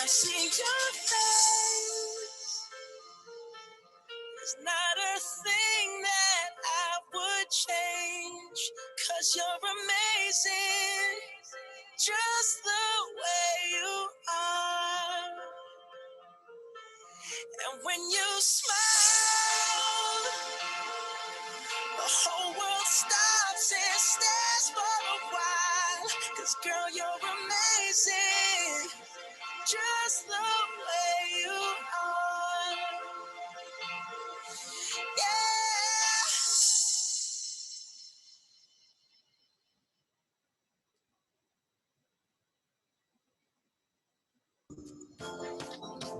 see your face. There's not a thing that I would change, 'cause you're amazing, just the way you are. And when you smile, the whole world stops and stares for a while. 'Cause girl, you're amazing, just the way you are. Yeah.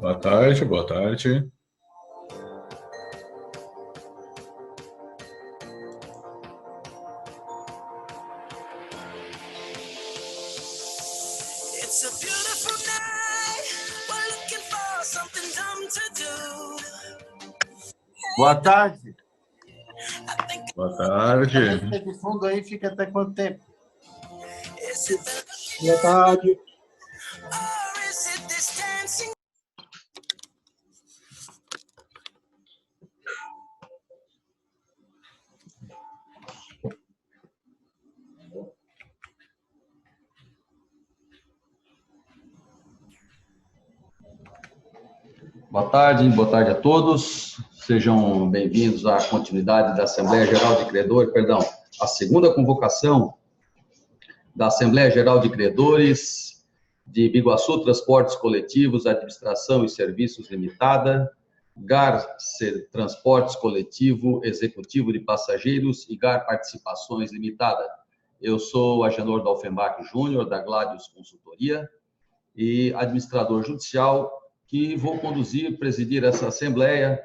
Boa tarde, boa tarde. It's a beautiful night. We're looking for something dumb to do. Boa tarde. Boa tarde. A música de fundo aí fica até quanto tempo? Is it the Boa tarde. or is it this dancing? Boa tarde a todos. Sejam bem-vindos à continuidade da Assembleia Geral de Credores, a segunda convocação da Assembleia Geral de Credores de Biguaçu Transportes Coletivos, Administração e Serviços Limitada, GAR Transportes Coletivo Executivo de Passageiros e GAR Participações Limitada. Eu sou Agenor Dalfenbach Júnior, da Gladius Consultoria, e administrador judicial, que vou presidir essa Assembleia,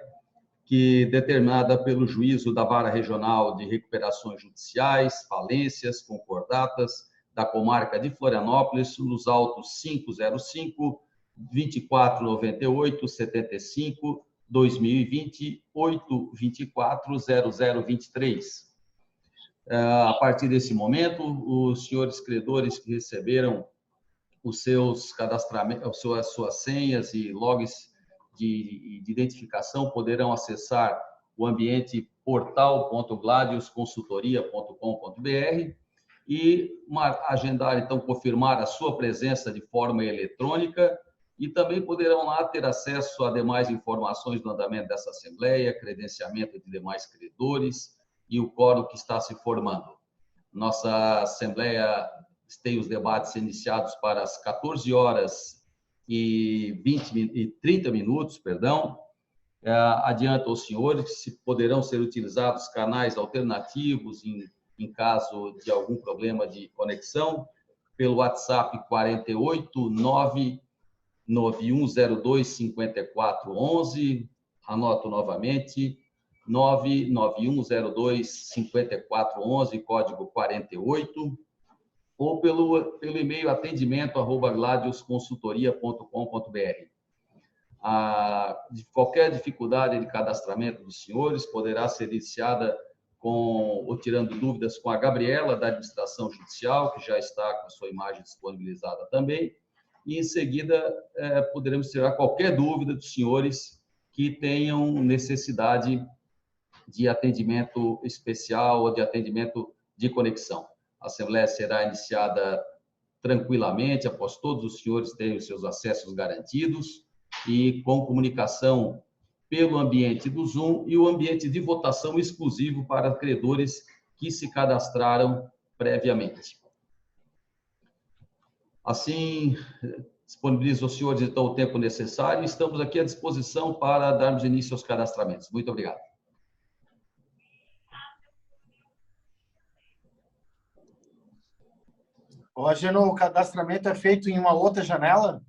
que determinada pelo juízo da Vara Regional de Recuperações Judiciais, Falências, Concordatas, da comarca de Florianópolis, nos autos 505, 2498, 75, 2020, 824, 0023. A partir desse momento, os senhores credores que receberam os seus cadastramentos, as suas senhas e logs de identificação poderão acessar o ambiente portal.gladiusconsultoria.com.br e agendar, então, confirmar a sua presença de forma eletrônica e também poderão lá ter acesso a demais informações do andamento dessa Assembleia, credenciamento de demais credores e o quórum que está se formando. Nossa Assembleia tem os debates iniciados para as 14 horas e 30 minutos, Adianto aos senhores que poderão ser utilizados canais alternativos em caso de algum problema de conexão, pelo WhatsApp 48 99102 5411, anoto novamente, 99102 5411, código 48, ou pelo e-mail atendimento@gladiusconsultoria.com.br. Qualquer dificuldade de cadastramento dos senhores poderá ser iniciada ou tirando dúvidas com a Gabriela, da Administração Judicial, que já está com a sua imagem disponibilizada também, e em seguida poderemos tirar qualquer dúvida dos senhores que tenham necessidade de atendimento especial ou de atendimento de conexão. A Assembleia será iniciada tranquilamente, após todos os senhores terem os seus acessos garantidos e com comunicação pelo ambiente do Zoom e o ambiente de votação exclusivo para credores que se cadastraram previamente. Assim, disponibilizo aos senhores, então, o tempo necessário e estamos aqui à disposição para darmos início aos cadastramentos. Muito obrigado. Hoje o cadastramento é feito em uma outra janela?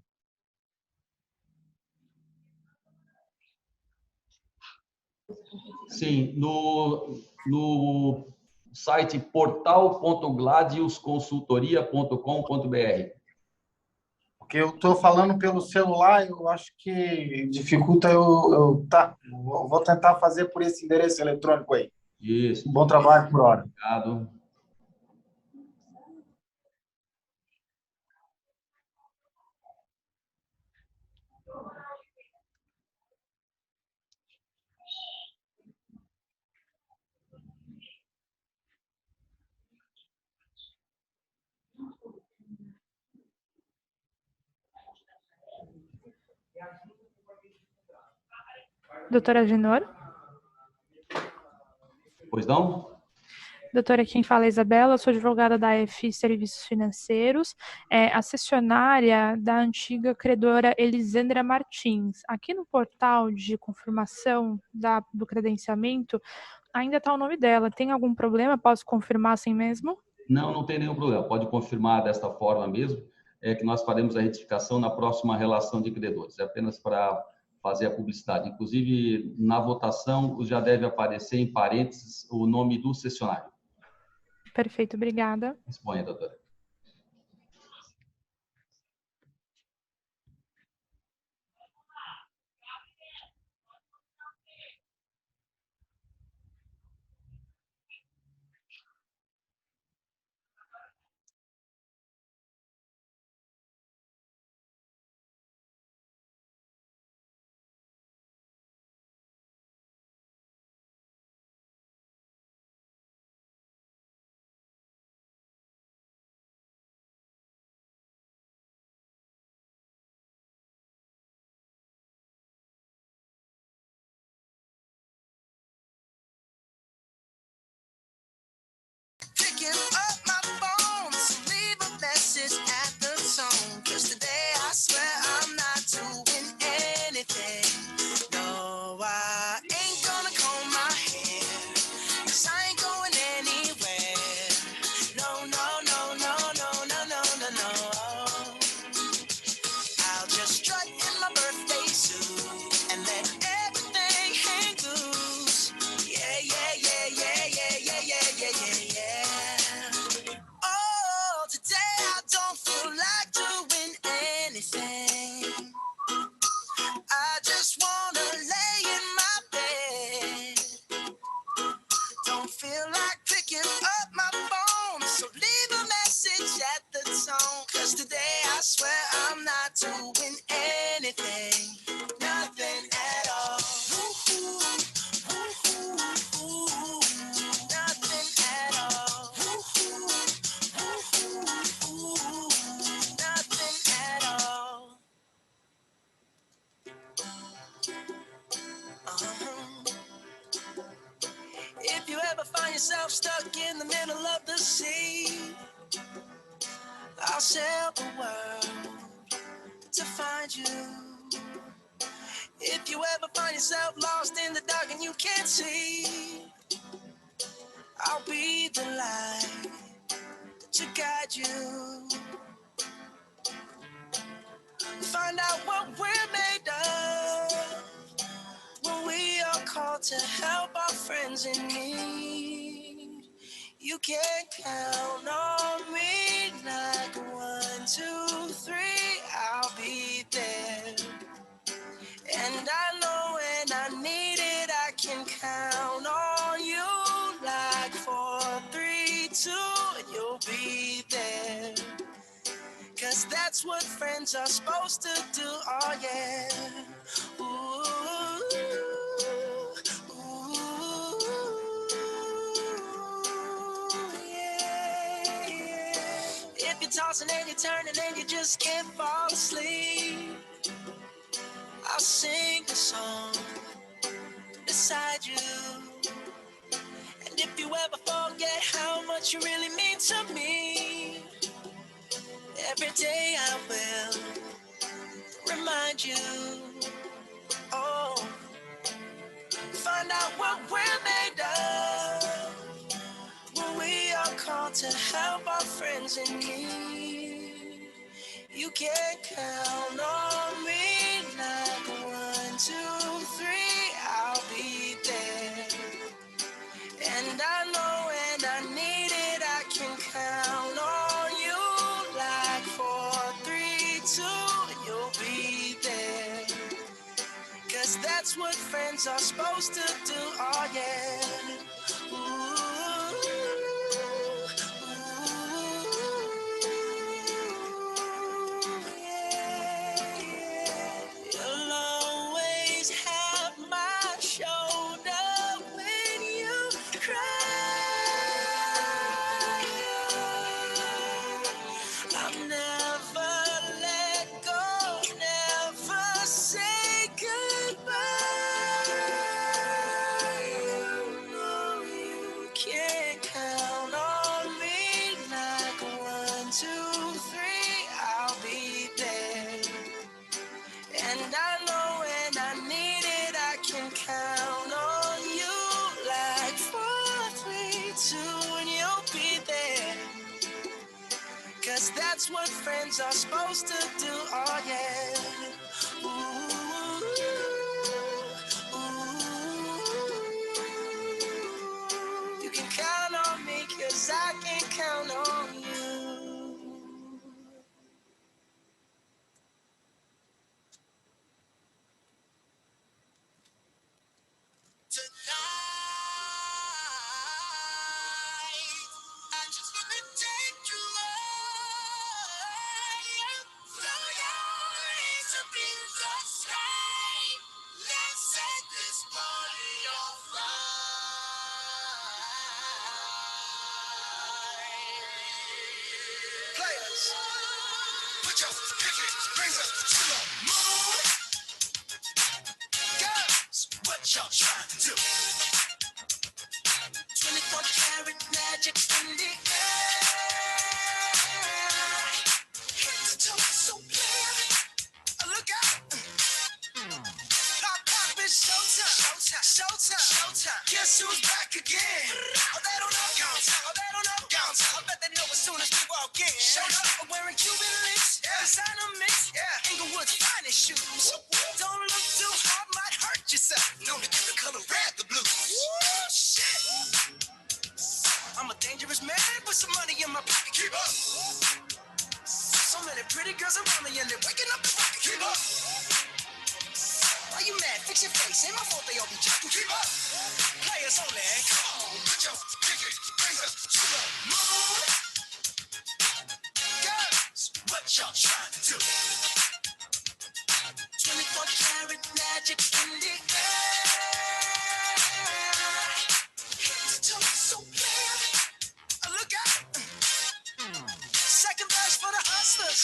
Sim, no site portal.gladiusconsultoria.com.br. Porque eu estou falando pelo celular, eu acho que dificulta Tá, eu vou tentar fazer por esse endereço eletrônico aí. Isso. Bom trabalho por hora. Obrigado. Doutora Agenor? Pois não? Doutora, quem fala é Isabela, sou advogada da AF Serviços Financeiros, a cessionária da antiga credora Elisandra Martins. Aqui no portal de confirmação do credenciamento, ainda está o nome dela. Tem algum problema? Posso confirmar assim mesmo? Não, não tem nenhum problema. Pode confirmar desta forma mesmo, que nós faremos a retificação na próxima relação de credores. É apenas para fazer a publicidade. Inclusive, na votação, já deve aparecer em parênteses o nome do cessionário. Perfeito, obrigada. Disponha, doutora. Picking up my phone to leave a message at the tone. 'Cause today I swear I'm not doing anything. No, I ain't gonna comb my hair, 'cause I ain't going anywhere. No, no, no, no, no, no, no, no, no. I'll just strut in my birthday suit and let everything hang loose. Yeah, yeah, yeah, yeah, yeah, yeah, yeah, yeah, yeah, yeah. Oh, today I don't feel like doing anything. I just wanna lay in my bed. Don't feel like picking up my phone, so leave a message at the tone. 'Cause today I swear I'm not doing anything, nothing at all. Woo-hoo, woo-hoo, woo-hoo, nothing at all. Woo-hoo, woo-hoo, woo-hoo, nothing at all. If you ever find yourself stuck in the middle of the sea, I'll sail the world to find you. If you ever find yourself lost in the dark and you can't see, I'll be the light to guide you. Find out what we're made of when we are called to help our friends in need. You can count on me like 1, 2, 3, I'll be there. And I know when I need it, I can count on you like 4, 3, 2, and you'll be there. 'Cause that's what friends are supposed to do, oh yeah. Ooh, ooh, yeah, yeah. If you're tossing and you're turning and you just can't fall asleep, I'll sing a song beside you. And if you ever forget how much you really mean to me, every day I will remind you. Oh, find out what we're made of when we are called to help our friends in need. You can count on me like 1, 2, 3, I'll be there. And I know when I need it, I can count on you like 4, 3, 2, and you'll be there. 'Cause that's what friends are supposed to do, oh yeah. Ooh, ooh, yeah, yeah, That's what friends are supposed to do, oh yeah. Ooh, ooh. You can count on me, 'cause I can count on you. Put your pinky fingers to the moon. Girls, what y'all trying to do? 24 karat magic in the air. Hit the toe so clear. Look out. Pop, pop, it's showtime. Showtime, showtime, showtime. Guess who's back again? Oh, they don't know. Oh, they don't know. I bet they know as soon as we walk in. Showed up, I'm wearing Cuban links. Yeah. Designer mix. Yeah. Inglewood's finest shoes. Don't look too hard, might hurt yourself. Known to get the color red, the blue. Woo, shit. I'm a dangerous man with some money in my pocket. Keep up. So many pretty girls around me and they're waking up the rocket. Keep up. Why you mad? Fix your face. Ain't my fault they all be jacking. Keep up. Players only. Come on, put your pinky fingers to the moon. Girls, what y'all trying to do? 24 karat magic in the air. Hit the toe so clear. Look out. Second verse for the hustlers,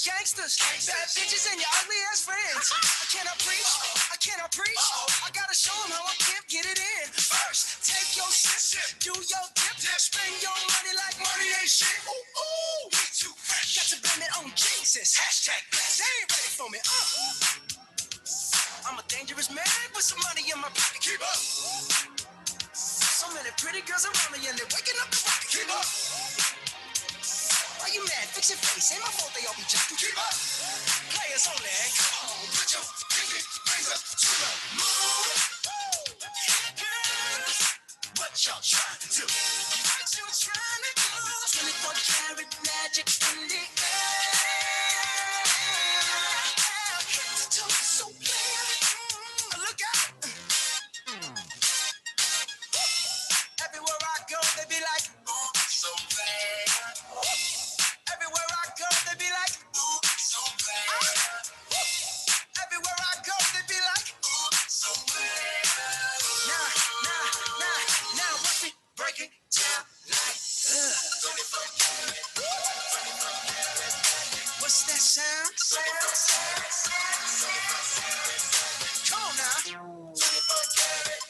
gangsters, bad bitches and your ugly ass friends. I cannot preach, I cannot preach. I gotta show them how I can't get it in. First, take your sip, do your dip, spend your money like money ain't shit. Ooh, ooh, we too fresh. Got to blame it on Jesus. Hashtag blessed. They ain't ready for me. I'm a dangerous man with some money in my pocket. Keep up. So many pretty girls around me and they're waking up the rocket. Keep up. Why you mad? Fix your face. Ain't my fault they all be jacking. Keep up. Players only. Come on, put your pinky fingers to the moon. Girls, what y'all trying to do? What you trying to do? 24 karat magic in the air. Hit the toe so clear. Look out. Everywhere I go, they be like, ooh, so bad. Everywhere I go, they be like, ooh, so bad. Everywhere I go, they be like, ooh, so bad. Now, watch me break it down like, what's that sound? Come on now. 24 karat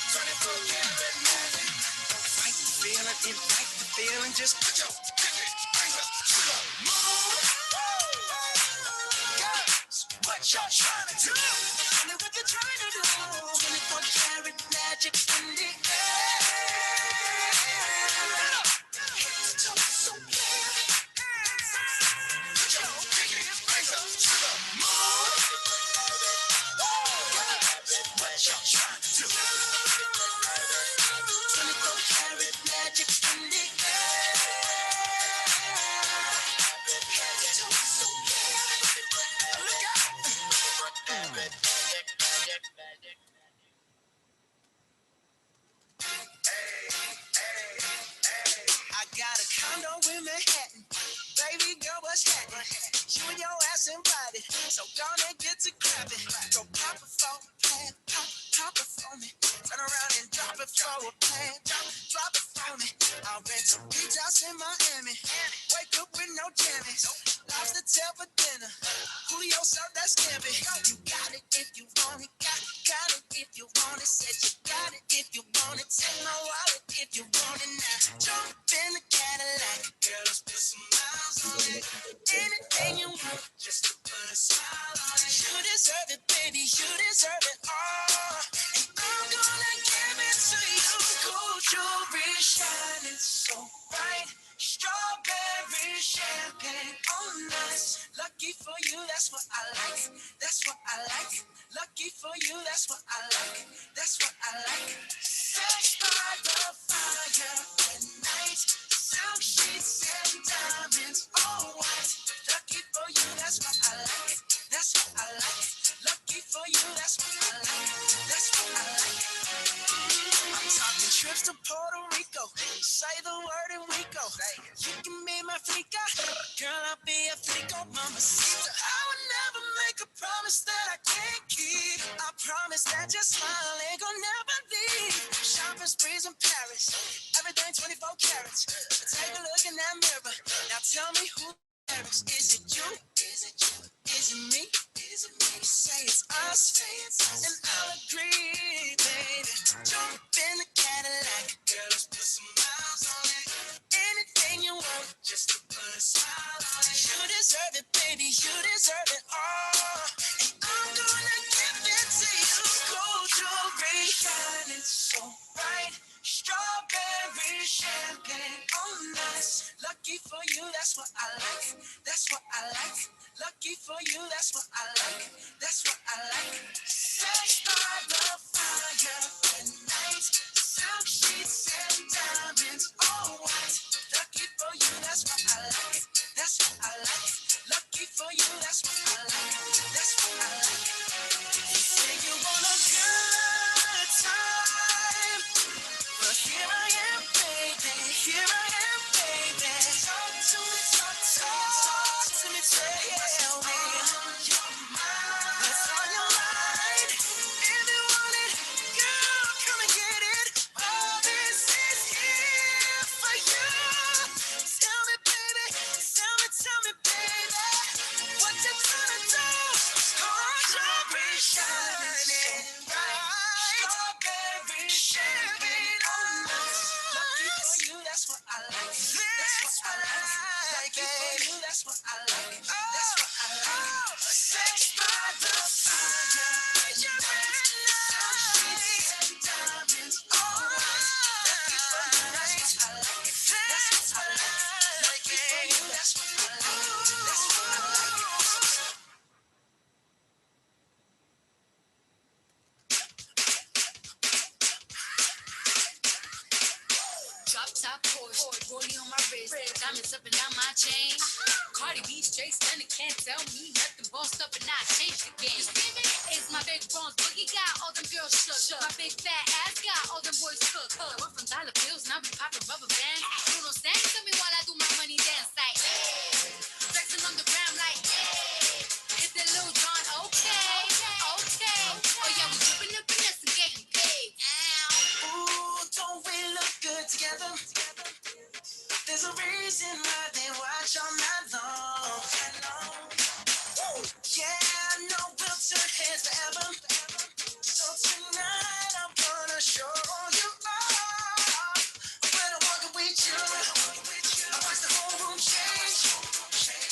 magic. Don't fight the feeling, invite the feeling, just put your pinky fingers to the moon. Girls, what y'all trying to do? Tell me what you're trying to do. 24 karat magic in the air. Hit the toe so clear. Put your pinky fingers to the moon. Girls, what y'all trying to do? 24 karat magic in the air. Hit the toe so clear. Look out. I got a condo in Manhattan. Baby girl, what's happening? You and your ass invited, so gonna get to clapping. Go pop it for a plan, pop it for me. Turn around and drop it for a plan, drop it for me. I'll rent a beach house in Miami. Wake up with no jammies. Lobster tail for dinner. Julio served that scampi. You got it if you want it. Got it if you want it. Said you got it if you want it. Take my wallet if you want it now. Jump in the Cadillac. Girl, let's put some miles on it. Anything you want, just to put a smile on it. You deserve it, baby. You deserve it all. And I'm gonna give it to you. Gold jewelry shining so bright. Strawberry Strawberry champagne on us. Lucky for you, that's what I like. That's what I like. Lucky for you, that's what I like. That's what I like. Sex by the fire at night. Silk sheets and diamonds, all white. Lucky for you, that's what I like. That's what I like. Lucky for you, that's what I like. That's what I like. I'm talking trips to Puerto Rico. Say the word and we go. You can be my flica. Girl, I'll be a flico, mamacita. I would never make a promise that I can't keep. I promise that your smile ain't gonna never leave. Shopping sprees in Paris. Everything 24 carats. Take a look in that mirror. Now tell me who Paris. Is it you? Is it you? Is it me? Is it me? Say it's us. And I'll agree, baby. Jump in the Cadillac. Girl, let's put some miles on it. Anything you want, just to put a smile on it. You deserve it, baby. You deserve it all. And I'm gonna give it to you. Gold jewelry shining so bright. Strawberry champagne on us. Lucky for you, that's what I like. That's what I like. Lucky for you, that's what I like. That's what I like. Sex by the fire at night. Silk sheets and diamonds, all white. Lucky for you, that's what I like. That's what I like. Lucky for you, that's what I like. That's what I like. You say you want a good time, but here I am, baby. Here I am, baby. Talk to me, talk to me, tell me what's on your mind. If you want it, girl, come and get it. All this is here for you. Tell me, baby, tell me, baby, what you gonna do? Strawberry shining bright. Strawberry champagne on us. Lucky for you, that's what I like. That's what I like. Lucky for you, that's what I like. That's what I like. Sex by the fire. Sheets and diamonds, all right. Lucky for you, that's what I like. That's what I like. Lucky for you, that's what I like. That's what I like. Drop top Porsche, rollie on my wrist, diamonds up and down my chain. Cardi B straight stunning, can't tell me nothing. Bossed up and I changed the game. It's my big bronze boogie, got all them girls shook. My big fat ass got all them boys cooked. We're from dollar bills, now we poppin' rubber bands. You don't stand to me while I do my money dance like. Flexing on the gram like. Hit the Lil Jon, okay. Oh yeah, we drippin' up in this and getting paid. Ooh, don't we look good together? There's a reason why they watch all night long. Yeah, I know we'll turn heads forever. So tonight I'm gonna show you off. When I'm walking with you, I watch the whole room change.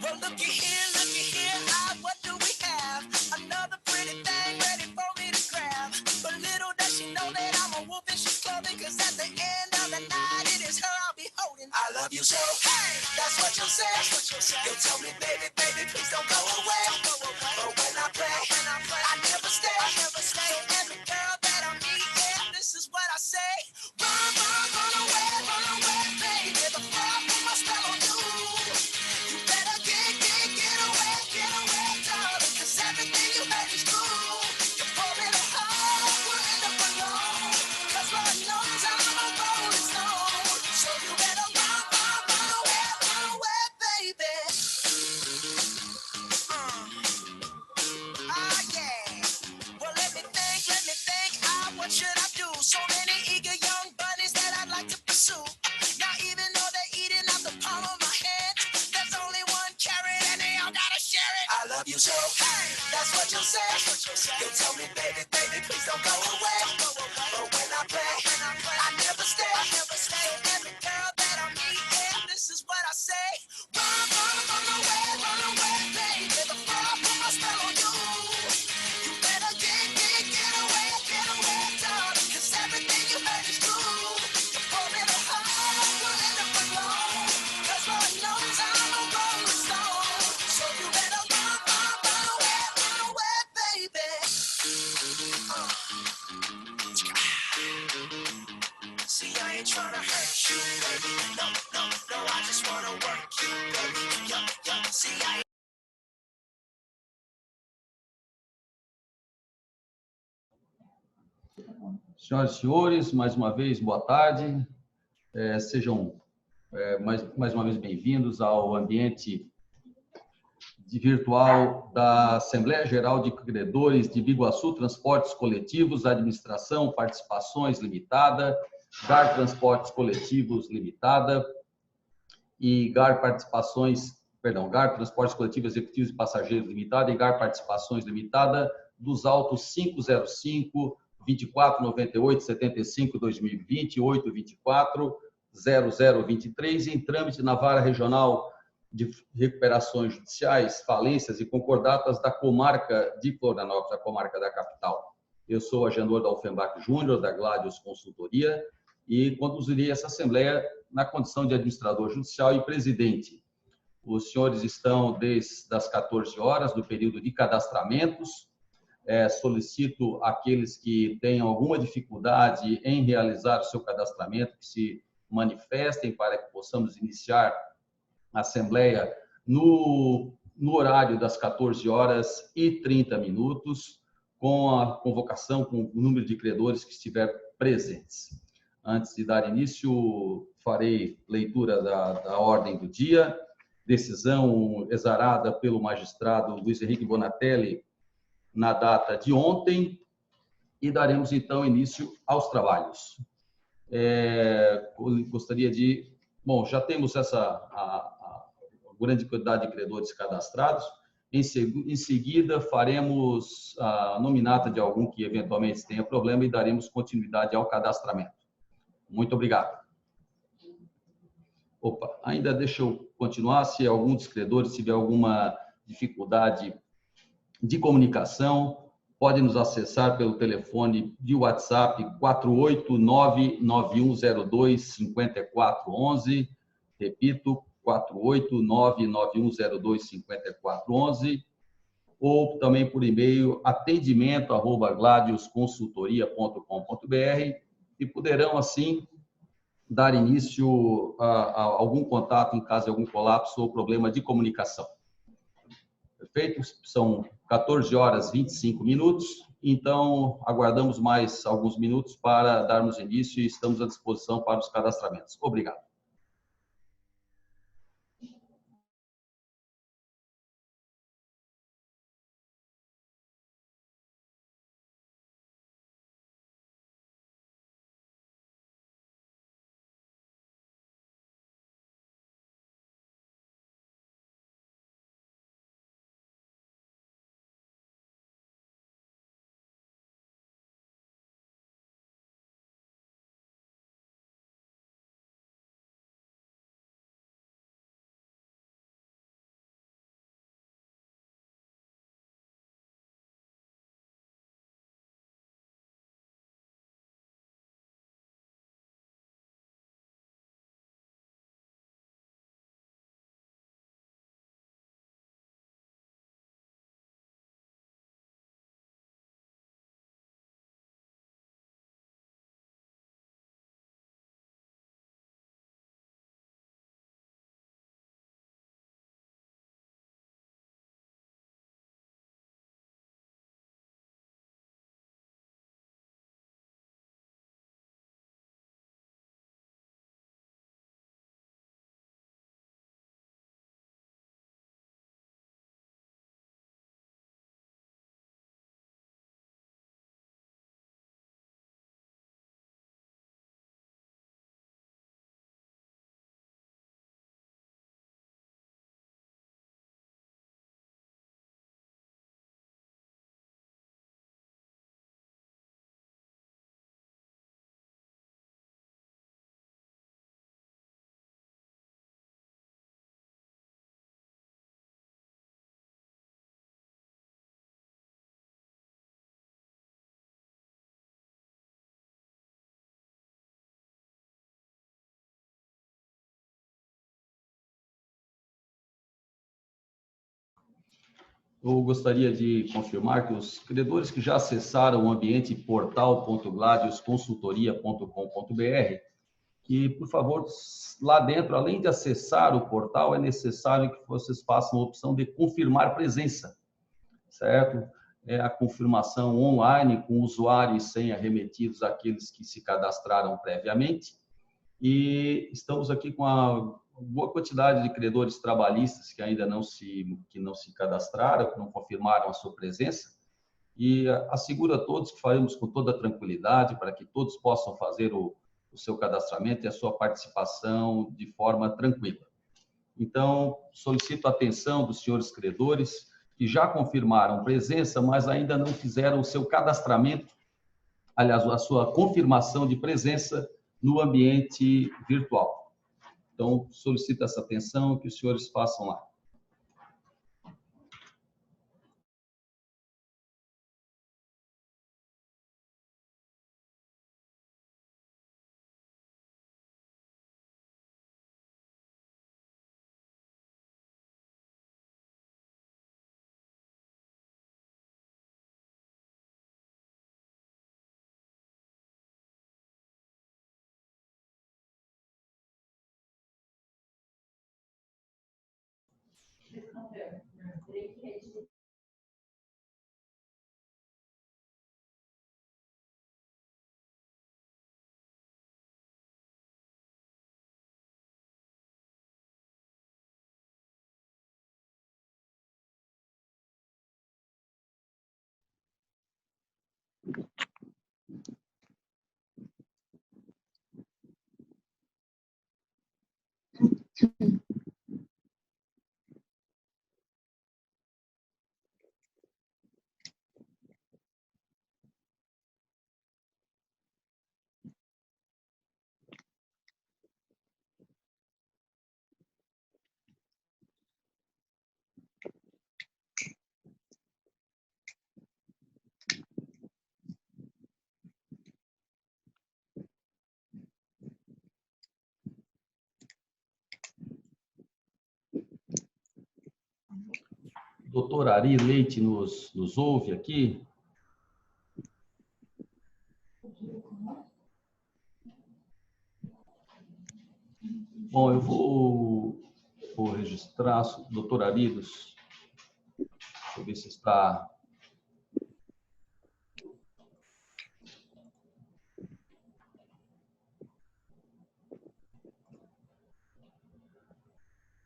Well, looky here, what do we have? Another pretty thing ready for me to grab. But little does she know that I'm a wolf in sheep's clothing, cause at the end of the night, it is her I'll be holding. I love you so, hey, that's what you'll say. You'll tell me, baby, baby, please don't go away. But when I play, I never stay. So every girl that I meet, yeah, this is what I say. Run away, baby, before I put my spell on you. You better get away, darling, cause everything you heard is true. You're falling apart, we'll end up alone, cause Lord knows I'm a rolling stone. So you better run away, baby. Yeah. Well, let me think, what should I do? So many eager young bunnies that I'd like to pursue. Now even though they're eating out the palm of my hand, there's only one carrot and they all gotta share it. I love you so, hey, that's what you'll say. You'll tell me, baby, baby, please don't go away. But when I play, I never stay. So every girl that I meet, yeah, this is what I say. Run away, baby, before I put my spell on you. You better get away, darling, cause everything you heard is true. You're falling apart, we'll end up alone, cause Lord knows I'm a rolling stone. So you better run away, baby. See, I ain't tryna hurt you, baby. No, I just wanna work you, baby. Yo, see, I Senhoras e senhores, mais uma vez, boa tarde. Sejam mais uma vez bem-vindos ao ambiente virtual da Assembleia Geral de Credores de Biguaçu Transportes Coletivos, Administração, Participações Limitada, GAR Transportes Coletivos Limitada e GAR Transportes Coletivos Executivos e Passageiros Limitada e GAR Participações Limitada, dos autos 505 2498 75 2020 824 0023 em trâmite na Vara Regional de Recuperações Judiciais, Falências e Concordatas da Comarca de Florianópolis, a comarca da capital. Eu sou agendador da Offenbach Júnior, da Gladius Consultoria, e conduzirei essa Assembleia na condição de administrador judicial e presidente. Os senhores estão desde as 14 horas do período de cadastramentos. Solicito àqueles que tenham alguma dificuldade em realizar o seu cadastramento que se manifestem para que possamos iniciar a Assembleia no horário das 14 horas e 30 minutos, com a convocação com o número de credores que estiver presentes. Antes de dar início, farei leitura da ordem do dia, decisão exarada pelo magistrado Luiz Henrique Bonatelli na data de ontem, e daremos então início aos trabalhos. Gostaria de... Bom, já temos a grande quantidade de credores cadastrados. Em seguida, faremos a nominata de algum que eventualmente tenha problema e daremos continuidade ao cadastramento. Muito obrigado. Ainda deixa eu continuar. Se algum dos credores tiver alguma dificuldade de comunicação, pode nos acessar pelo telefone de WhatsApp 489-9102-5411. Repito, 489-9102-5411. Ou também por e-mail atendimento@gladiusconsultoria.com.br e poderão, assim, dar início a algum contato em caso de algum colapso ou problema de comunicação. Perfeito? São 14 horas e 25 minutos, então aguardamos mais alguns minutos para darmos início e estamos à disposição para os cadastramentos. Obrigado. eu gostaria de confirmar que os credores que já acessaram o ambiente portal.gladiusconsultoria.com.br, que, por favor, lá dentro, além de acessar o portal, é necessário que vocês façam a opção de confirmar presença, certo? É a confirmação online com usuário e senha remetidos àqueles que se cadastraram previamente. E estamos aqui com a boa quantidade de credores trabalhistas que ainda não se cadastraram, que não confirmaram a sua presença, e asseguro a todos que faremos com toda tranquilidade para que todos possam fazer o seu cadastramento e a sua participação de forma tranquila. Então, solicito a atenção dos senhores credores que já confirmaram presença, mas ainda não fizeram o seu cadastramento, aliás, a sua confirmação de presença no ambiente virtual. Então, solicito essa atenção que os senhores façam lá. Doutor Ari Leite nos ouve aqui? Bom, eu vou registrar, doutor Aridos. Deixa eu ver se está...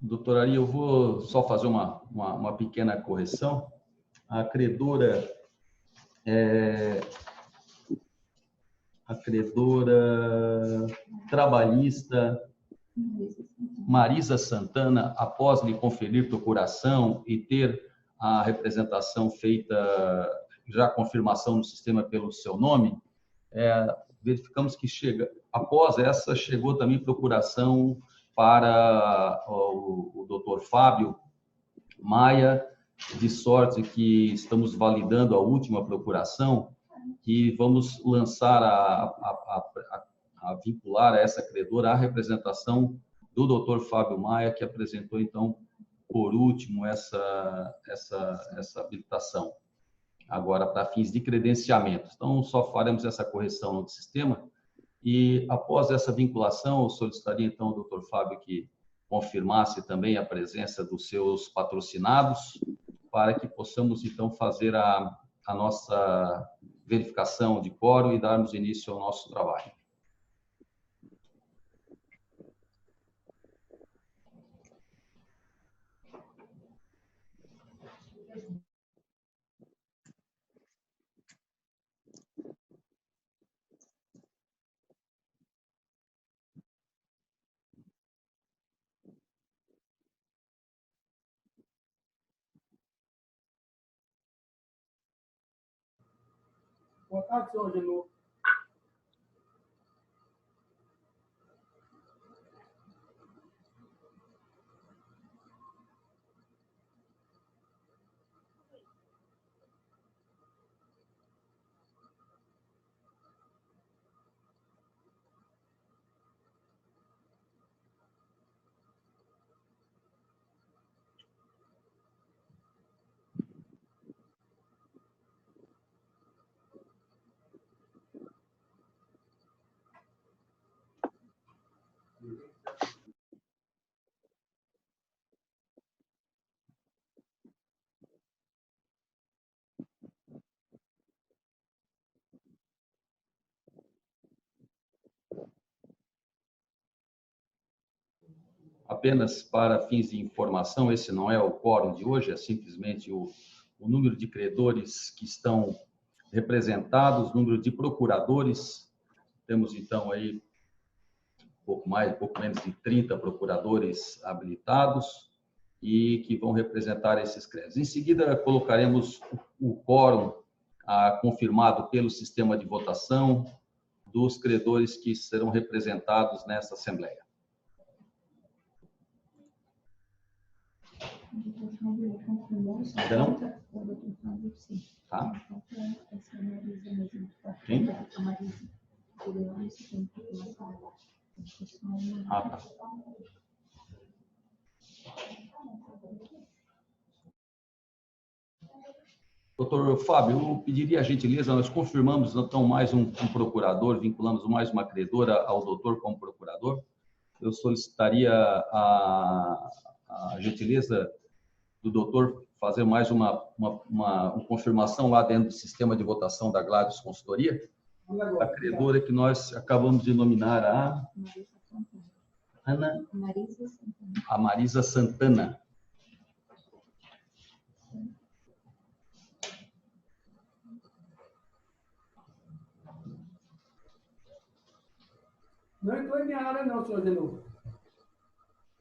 Doutor Ari, eu vou só fazer uma pequena correção. A credora trabalhista Marisa Santana, após lhe conferir procuração e ter a representação feita, já a confirmação no sistema pelo seu nome, verificamos que após essa, chegou também procuração para o doutor Fábio Maia, de sorte que estamos validando a última procuração e vamos lançar a vincular a essa credora a representação do doutor Fábio Maia, que apresentou, então, por último, essa habilitação, agora para fins de credenciamento. Então, só faremos essa correção no sistema e, após essa vinculação, eu solicitaria, então, ao doutor Fábio que confirmasse também a presença dos seus patrocinados, para que possamos, então, fazer a nossa verificação de quórum e darmos início ao nosso trabalho. Boa tarde, senhor Genô. Apenas para fins de informação, esse não é o quórum de hoje, é simplesmente o número de credores que estão representados, número de procuradores. Temos, então, aí pouco menos de 30 procuradores habilitados e que vão representar esses créditos. Em seguida, colocaremos o quórum confirmado pelo sistema de votação dos credores que serão representados nesta Assembleia. Não? Tá. Quem? Ah, tá. Doutor Fábio, eu pediria a gentileza, nós confirmamos então mais um procurador, vinculamos mais uma credora ao doutor como procurador. Eu solicitaria a gentileza do doutor fazer mais uma confirmação lá dentro do sistema de votação da Gladys Consultoria, a credora que nós acabamos de nominar a Marisa Santana. Não entrou em minha área, não, senhor Agenor.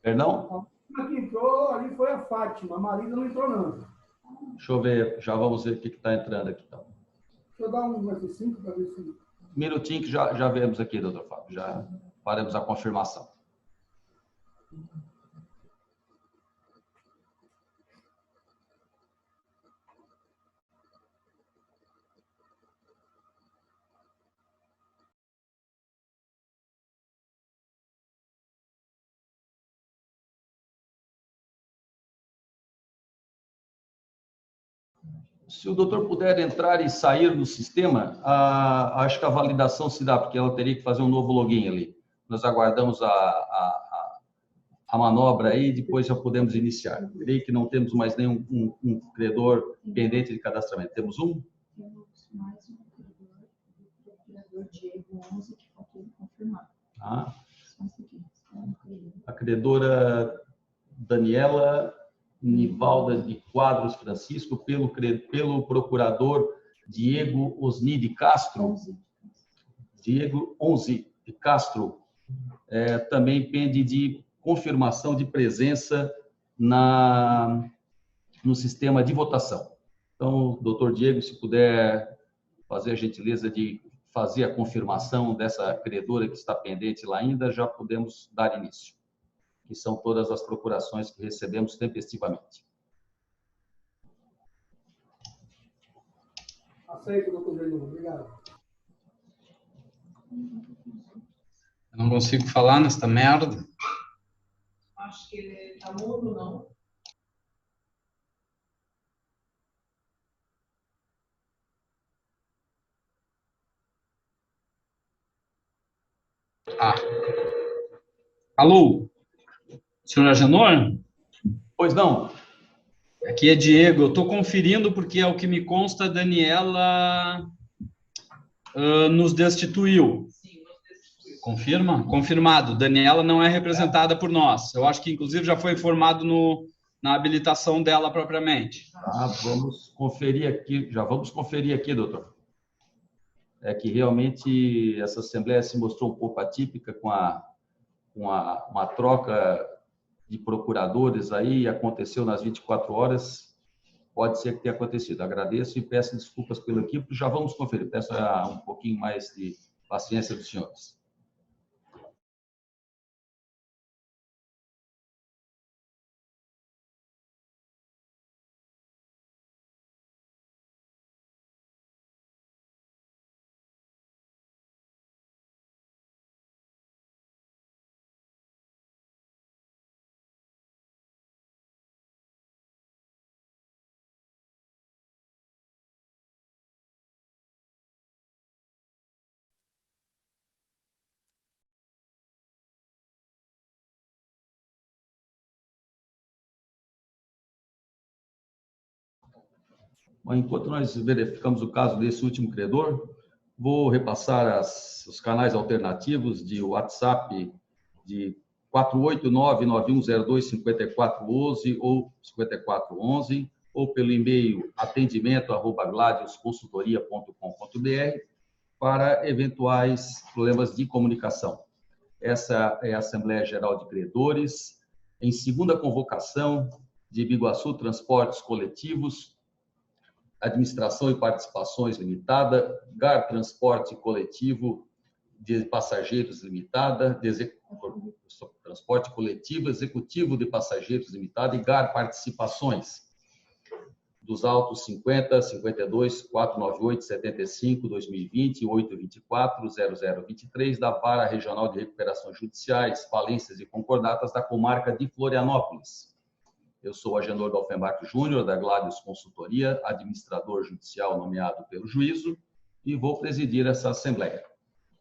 Perdão? A que entrou ali foi a Fátima. A Marisa não entrou, não. Deixa eu ver, já vamos ver o que está entrando aqui. Então. Deixa eu dar um F5 para ver se... Um minutinho que já vemos aqui, doutor Fábio. Já faremos a confirmação. Se o doutor puder entrar e sair do sistema, acho que a validação se dá, porque ela teria que fazer um novo login ali. Nós aguardamos a manobra aí e depois já podemos iniciar. Creio que não temos mais nenhum credor pendente de cadastramento. Temos um? Temos mais um credor, o procurador Diego 11, que faltou confirmar. Ah. A credora Daniela Nivalda de Quadros Francisco, pelo procurador Diego Osni de Castro. Diego 11 de Castro. Também pende de confirmação de presença no sistema de votação. Então, doutor Diego, se puder fazer a gentileza de fazer a confirmação dessa credora que está pendente lá ainda, já podemos dar início. Que são todas as procurações que recebemos tempestivamente. Aceito, doutor Agenor. Obrigado. Eu não consigo falar nesta merda. Acho que ele está mudo, não? Ah. Alô? Senhor Agenor? Pois não. Aqui é Diego. Eu estou conferindo porque, ao que me consta, a Daniela nos destituiu. Sim, nos destituiu. Confirma? Confirmado. Daniela não é representada por nós. Eu acho que, inclusive, já foi informado na habilitação dela propriamente. Vamos conferir aqui. Já vamos conferir aqui, doutor. É que realmente essa Assembleia se mostrou um pouco atípica com uma troca de procuradores aí, aconteceu nas 24 horas, pode ser que tenha acontecido. Agradeço e peço desculpas pelo equívoco, já vamos conferir. Peço um pouquinho mais de paciência dos senhores. Bom, enquanto nós verificamos o caso desse último credor, vou repassar os canais alternativos de WhatsApp de 489-9102-5411 ou 5411, ou pelo e-mail atendimento@gladiusconsultoria.com.br para eventuais problemas de comunicação. Essa é a Assembleia Geral de Credores, em segunda convocação de Biguaçu Transportes Coletivos, Administração e Participações Limitada, GAR Transporte Coletivo de Passageiros Limitada, Transporte Coletivo Executivo de Passageiros Limitada e GAR Participações, dos autos 50, 52, 498, 75, 2020, 824, 0023, da Vara Regional de Recuperação Judiciais, Falências e Concordatas da comarca de Florianópolis. Eu sou Agenor Dalfenbach Júnior, da Gladius Consultoria, administrador judicial nomeado pelo juízo, e vou presidir essa Assembleia.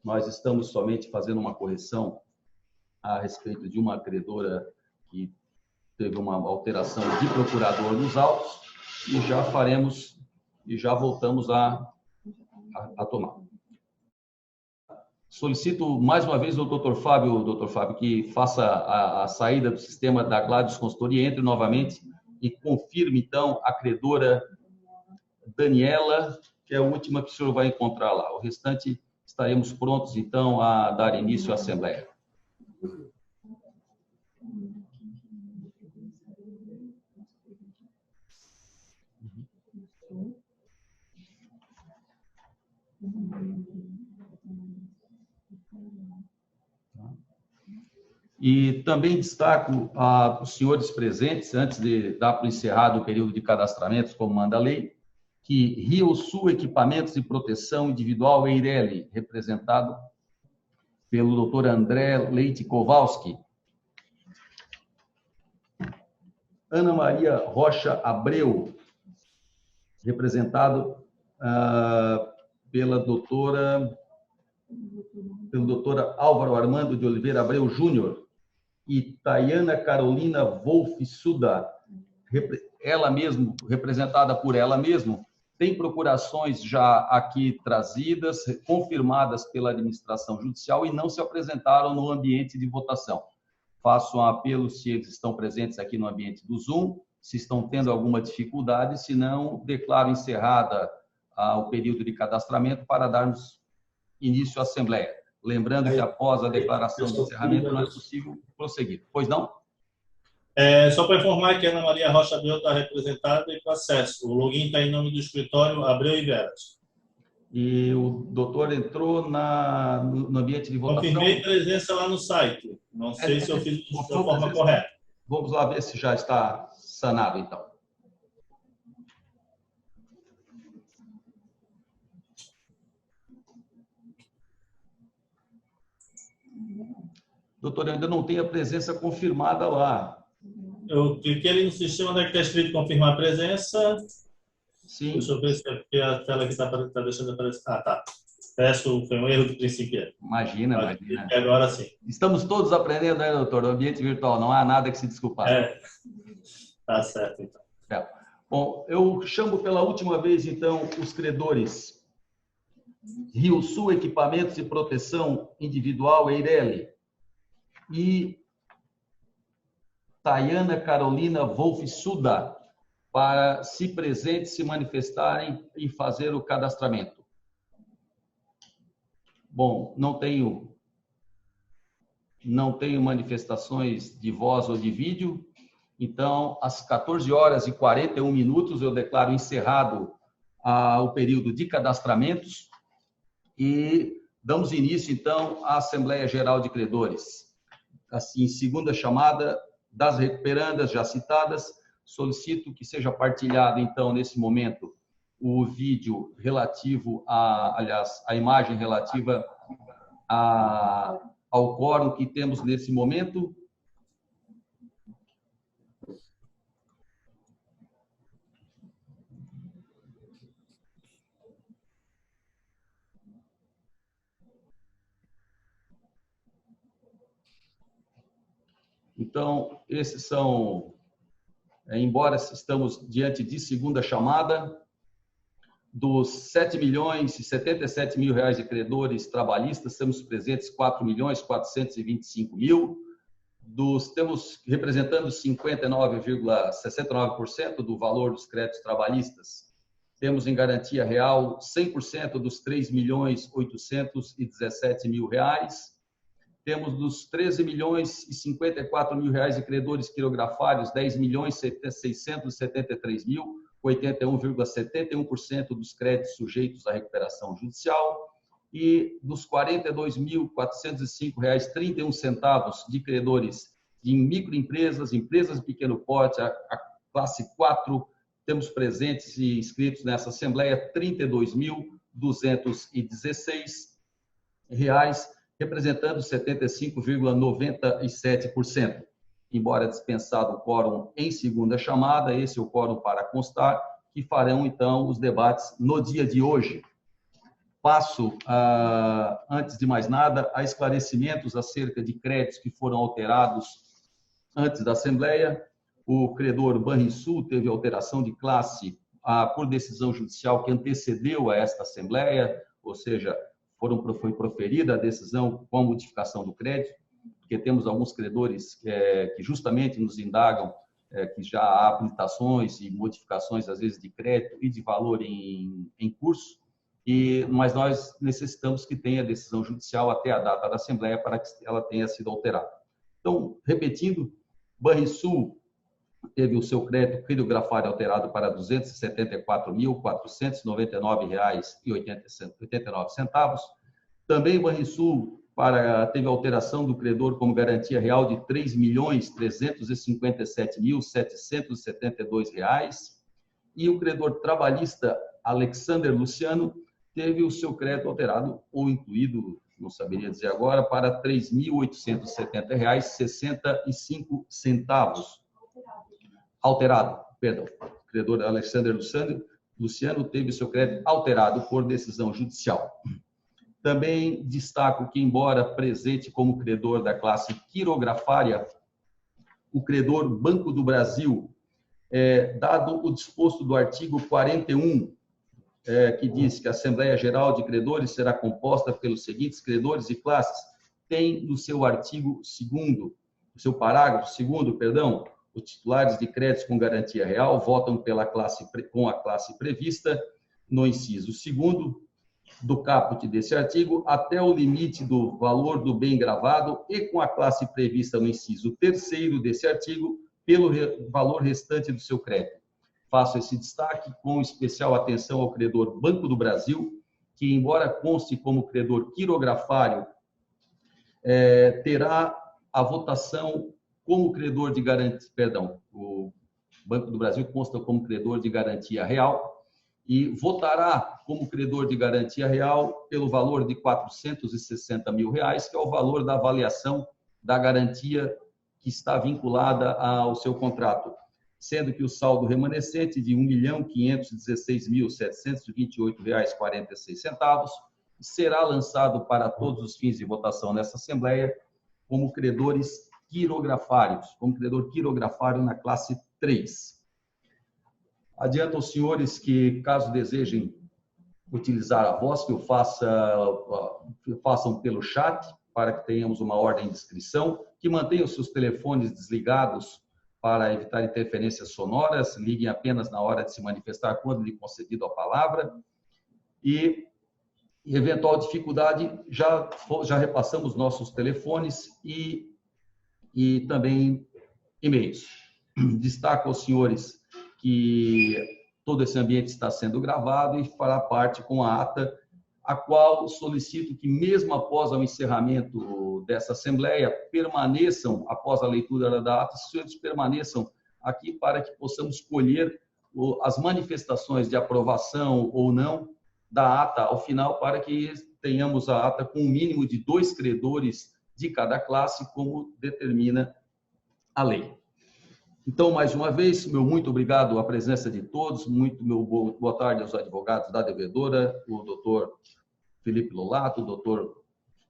Nós estamos somente fazendo uma correção a respeito de uma credora que teve uma alteração de procurador nos autos, e já faremos, e já voltamos a tomar. Solicito mais uma vez ao doutor Fábio, que faça a saída do sistema da Gladius Consultoria, entre novamente e confirme, então, a credora Daniela, que é a última que o senhor vai encontrar lá. O restante, estaremos prontos, então, a dar início à Assembleia. E também destaco os senhores presentes, antes de dar por encerrado o período de cadastramentos, como manda a lei, que Rio Sul Equipamentos de Proteção Individual Eireli, representado pelo doutor André Leite Kowalski. Ana Maria Rocha Abreu, representado pelo doutor Álvaro Armando de Oliveira Abreu Júnior, e Tayana Carolina Wolf Suda, ela mesma, representada por ela mesma, tem procurações já aqui trazidas, confirmadas pela administração judicial e não se apresentaram no ambiente de votação. Faço um apelo se eles estão presentes aqui no ambiente do Zoom, se estão tendo alguma dificuldade, se não, declaro encerrada o período de cadastramento para darmos início à Assembleia. Lembrando que após a declaração de encerramento não é possível prosseguir. Pois não? Só para informar que a Ana Maria Rocha Abreu está representada e com acesso. O login está em nome do escritório Abreu e Veras. E o doutor entrou no ambiente de votação? Confirmei presença lá no site. Não sei se eu fiz de forma correta. Vamos lá ver se já está sanado, então. Doutor, eu ainda não tenho a presença confirmada lá. Eu cliquei ali no sistema onde está escrito confirmar a presença. Sim. Deixa eu ver se é porque a tela que está deixando aparecer. Ah, tá. Peço, foi um erro do princípio. Imagina. Agora sim. Estamos todos aprendendo, né, doutor? No ambiente virtual, não há nada que se desculpar. Tá certo, então. Bom, eu chamo pela última vez, então, os credores. Rio Sul Equipamentos de Proteção Individual Eireli e Tayana Carolina Wolf Suda, para, se presentes, se manifestarem e fazer o cadastramento. Bom, não tenho manifestações de voz ou de vídeo, então, às 14h41, eu declaro encerrado o período de cadastramentos e damos início, então, à Assembleia Geral de Credores. Assim, segunda chamada das recuperandas já citadas, solicito que seja partilhado, então, nesse momento, o vídeo relativo a imagem relativa ao quórum que temos nesse momento. Então, esses são, embora estamos diante de segunda chamada, Dos 7 milhões e 77 mil reais de credores trabalhistas, temos presentes 4 milhões 425 mil. Temos representando 59,69% do valor dos créditos trabalhistas. Temos em garantia real 100% dos 3 milhões 817 mil reais. Temos dos 13 milhões e 54 mil reais de credores quirografários, 10 milhões 673 mil, 81,71% dos créditos sujeitos à recuperação judicial. E dos R$ 42.405,31 de credores de microempresas, empresas de pequeno porte, a classe 4, temos presentes e inscritos nessa Assembleia R$ 32.216, representando 75,97%. Embora dispensado o quórum em segunda chamada, esse é o quórum para constar, que farão, então, os debates no dia de hoje. Passo, antes de mais nada, a esclarecimentos acerca de créditos que foram alterados antes da Assembleia. O credor Banrisul teve alteração de classe por decisão judicial que antecedeu a esta Assembleia, ou seja, foi proferida a decisão com a modificação do crédito, porque temos alguns credores que justamente nos indagam que já há habilitações e modificações, às vezes, de crédito e de valor em curso, mas nós necessitamos que tenha decisão judicial até a data da Assembleia para que ela tenha sido alterada. Então, repetindo, Banrisul teve o seu crédito quirografário alterado para R$ 274.499,89. Também Banrisul teve alteração do credor como garantia real de R$ 3.357.772. E o credor trabalhista Alexander Luciano teve o seu crédito alterado ou incluído, não saberia dizer agora, para R$ 3.870,65. Alterado, perdão. O credor Alexander Luciano teve o seu crédito alterado por decisão judicial. Também destaco que, embora presente como credor da classe quirografária, o credor Banco do Brasil, dado o disposto do artigo 41, que diz que a Assembleia Geral de Credores será composta pelos seguintes credores e classes, tem no seu artigo 2º, no seu parágrafo 2º, perdão, os titulares de créditos com garantia real votam com a classe prevista no inciso 2º do caput desse artigo até o limite do valor do bem gravado e com a classe prevista no inciso 3º desse artigo pelo valor restante do seu crédito. Faço esse destaque com especial atenção ao credor Banco do Brasil, que, embora conste como credor quirografário, terá a votação como credor de garantia, perdão, o Banco do Brasil consta como credor de garantia real e votará como credor de garantia real pelo valor de R$ 460 mil, que é o valor da avaliação da garantia que está vinculada ao seu contrato, sendo que o saldo remanescente de R$ 1.516.728,46 será lançado para todos os fins de votação nessa Assembleia como credores quirografários, como credor quirografário na classe 3. Adianto aos senhores que, caso desejem utilizar a voz, que façam pelo chat, para que tenhamos uma ordem de inscrição, que mantenham seus telefones desligados para evitar interferências sonoras, liguem apenas na hora de se manifestar quando lhe concedido a palavra. E, eventual dificuldade, já repassamos nossos telefones e também e-mails. Destaco aos senhores que todo esse ambiente está sendo gravado e fará parte com a ata, a qual solicito que, mesmo após o encerramento dessa Assembleia, permaneçam, após a leitura da ata, os senhores permaneçam aqui para que possamos colher as manifestações de aprovação ou não da ata ao final, para que tenhamos a ata com um mínimo de 2 credores de cada classe, como determina a lei. Então, mais uma vez, meu muito obrigado à presença de todos, meu boa tarde aos advogados da devedora, o doutor Felipe Lolato, o doutor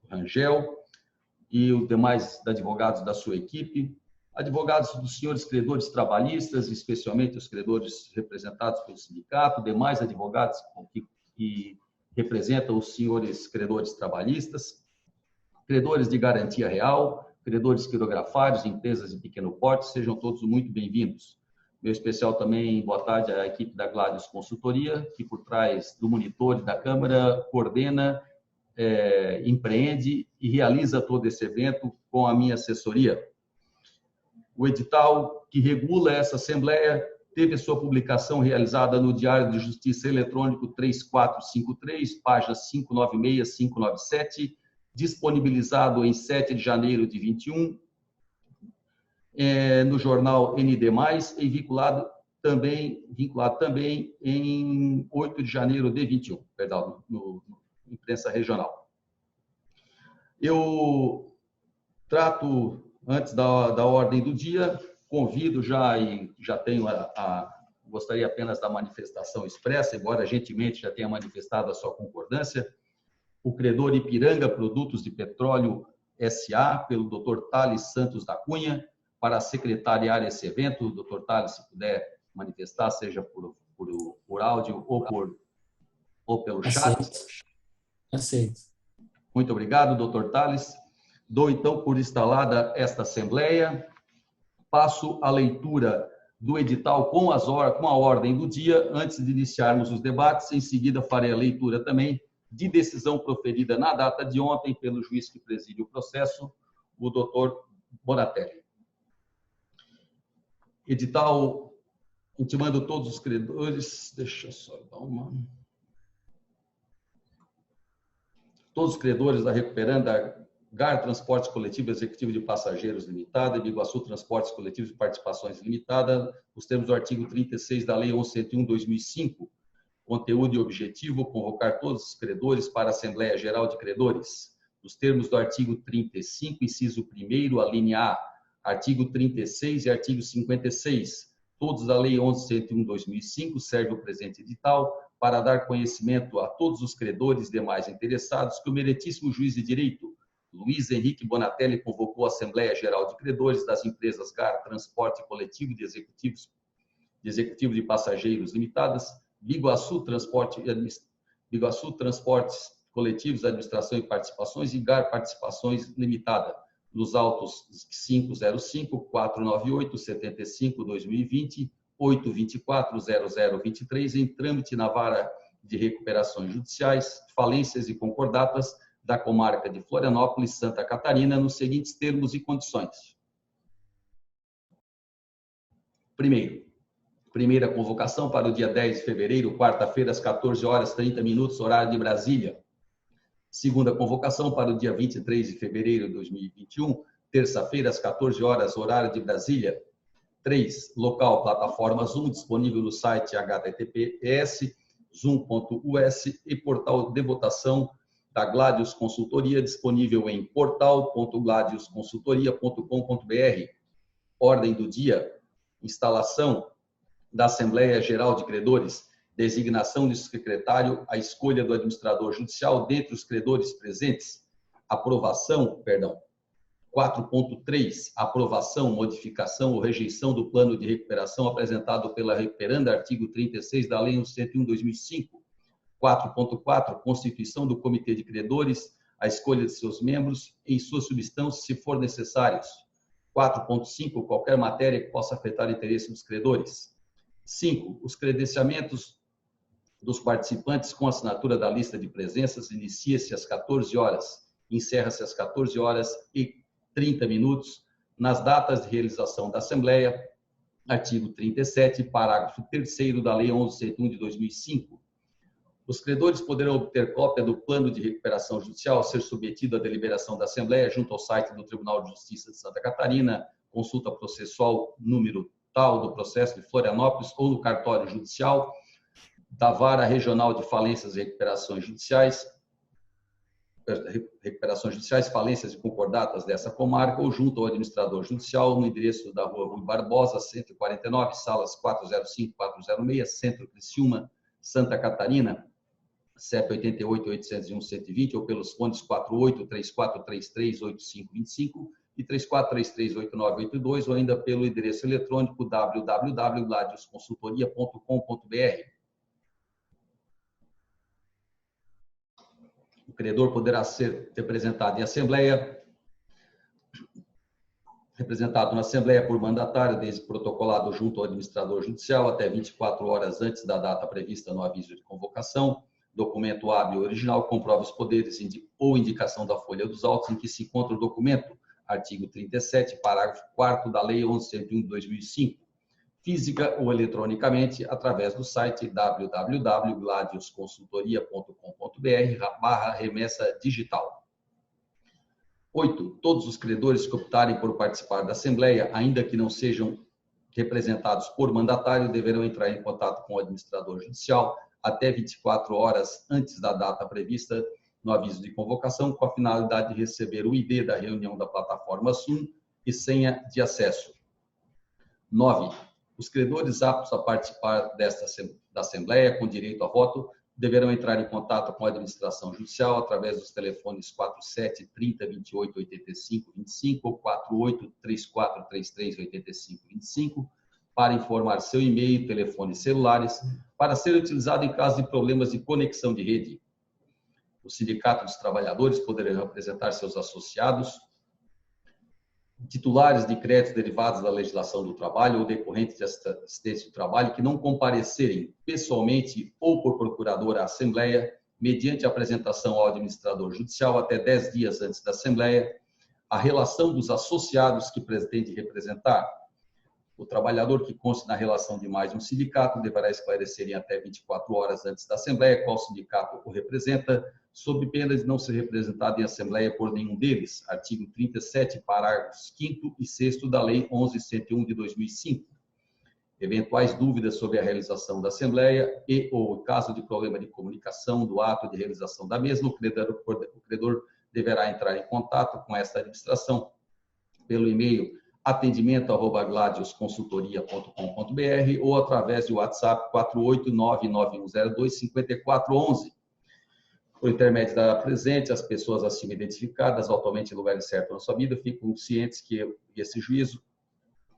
Rangel e os demais advogados da sua equipe. advogados dos senhores credores trabalhistas, especialmente os credores representados pelo sindicato, demais advogados que representam os senhores credores trabalhistas, credores de garantia real, credores quirografários, empresas de pequeno porte, sejam todos muito bem-vindos. Meu especial também, boa tarde, à equipe da Gladius Consultoria, que por trás do monitor e da Câmara coordena, empreende e realiza todo esse evento com a minha assessoria. O edital que regula essa Assembleia teve sua publicação realizada no Diário de Justiça Eletrônico 3453, páginas 596 e 597, disponibilizado em 7 de janeiro de 21, no jornal ND+, e vinculado também em 8 de janeiro de 21, perdão, no imprensa regional. Eu trato, antes da ordem do dia, convido já tenho gostaria apenas da manifestação expressa, embora gentilmente já tenha manifestado a sua concordância, o credor Ipiranga Produtos de Petróleo S.A., pelo Dr. Thales Santos da Cunha, para secretariar esse evento. Dr. Thales, se puder manifestar, seja por áudio ou pelo chat. Aceito. Muito obrigado, Dr. Thales. Dou, então, por instalada esta Assembleia. Passo a leitura do edital com a ordem do dia, antes de iniciarmos os debates. Em seguida, farei a leitura também de decisão proferida na data de ontem pelo juiz que preside o processo, o Dr. Bonatelli. Edital intimando todos os credores, deixa eu só dar uma... Todos os credores da recuperanda GAR Transportes Coletivos Executivo de Passageiros Limitada e Biguaçu Transportes Coletivos de Participações Limitada, os termos do artigo 36 da Lei 1101/2005, conteúdo e objetivo, convocar todos os credores para a Assembleia Geral de Credores. Os termos do artigo 35, inciso 1º, a linha A, artigo 36 e artigo 56, todos da Lei 1101/2005, serve o presente edital para dar conhecimento a todos os credores e demais interessados que o meritíssimo juiz de direito, Luiz Henrique Bonatelli, convocou a Assembleia Geral de Credores das empresas GAR Transporte Coletivo de Executivo de Passageiros Limitadas, Biguaçu Transportes Coletivos de Administração e Participações e GAR Participações Limitada, nos autos 505, 498, 75, 2020, 824, 0023, em trâmite na Vara de Recuperações Judiciais, Falências e Concordatas da Comarca de Florianópolis, Santa Catarina, nos seguintes termos e condições. Primeira convocação para o dia 10 de fevereiro, quarta-feira, às 14h30, horário de Brasília. Segunda convocação para o dia 23 de fevereiro de 2021, terça-feira, às 14h, horário de Brasília. 3. Local, plataforma Zoom, disponível no site https://zoom.us e portal de votação da Gladius Consultoria, disponível em portal.gladiusconsultoria.com.br. Ordem do dia: instalação da Assembleia Geral de Credores, designação de secretário, a escolha do administrador judicial dentre os credores presentes. 4.3, aprovação, modificação ou rejeição do plano de recuperação apresentado pela recuperanda, artigo 36 da Lei 1101/2005. 4.4, constituição do Comitê de Credores, a escolha de seus membros, em sua substância, se for necessários. 4.5, qualquer matéria que possa afetar o interesse dos credores. 5, os credenciamentos dos participantes com assinatura da lista de presenças inicia-se às 14h, encerra-se às 14h30, nas datas de realização da Assembleia, artigo 37, parágrafo 3º da Lei 1101/2005. Os credores poderão obter cópia do plano de recuperação judicial a ser submetido à deliberação da Assembleia junto ao site do Tribunal de Justiça de Santa Catarina, consulta processual número tal do processo de Florianópolis ou no cartório judicial da Vara Regional de Falências e Recuperações Judiciais, falências e concordatas dessa comarca ou junto ao administrador judicial no endereço da Rua Rui Barbosa, 149, salas 405, 406, Centro Criciúma, Santa Catarina, CEP 88-801-120 ou pelos fones 48-3433-8525 e 34338982, ou ainda pelo endereço eletrônico www.gladiusconsultoria.com.br. O credor poderá ser representado em assembleia, representado na assembleia por mandatário, desde protocolado junto ao administrador judicial até 24 horas antes da data prevista no aviso de convocação. Documento hábil original comprova os poderes ou indicação da folha dos autos em que se encontra o documento. Artigo 37, parágrafo 4º da Lei 11.101 de 2005. Física ou eletronicamente, através do site www.gladiusconsultoria.com.br/remessa digital. 8. Todos os credores que optarem por participar da Assembleia, ainda que não sejam representados por mandatário, deverão entrar em contato com o administrador judicial até 24 horas antes da data prevista no aviso de convocação, com a finalidade de receber o ID da reunião da plataforma Zoom e senha de acesso. 9. Os credores aptos a participar da Assembleia, com direito a voto, deverão entrar em contato com a administração judicial através dos telefones 47 30 28 85 25 ou 48 34 33 85 25 para informar seu e-mail e telefones celulares para ser utilizado em caso de problemas de conexão de rede. O Sindicato dos Trabalhadores poderá representar seus associados, titulares de créditos derivados da legislação do trabalho ou decorrentes de assistência do trabalho que não comparecerem pessoalmente ou por procurador à Assembleia, mediante apresentação ao administrador judicial até 10 dias antes da Assembleia, a relação dos associados que pretende representar. O trabalhador que conste na relação de mais de um sindicato deverá esclarecer em até 24 horas antes da Assembleia qual sindicato o representa, sob pena de não ser representado em Assembleia por nenhum deles. Artigo 37, parágrafos 5º e 6º da Lei 11.101 de 2005. Eventuais dúvidas sobre a realização da Assembleia e ou caso de problema de comunicação do ato de realização da mesma, o credor deverá entrar em contato com esta administração pelo e-mail atendimento@gladiusconsultoria.com.br ou através do WhatsApp 48991025411. Por intermédio da presente, as pessoas acima identificadas, atualmente em lugar certo na sua vida, ficam cientes que nesse juízo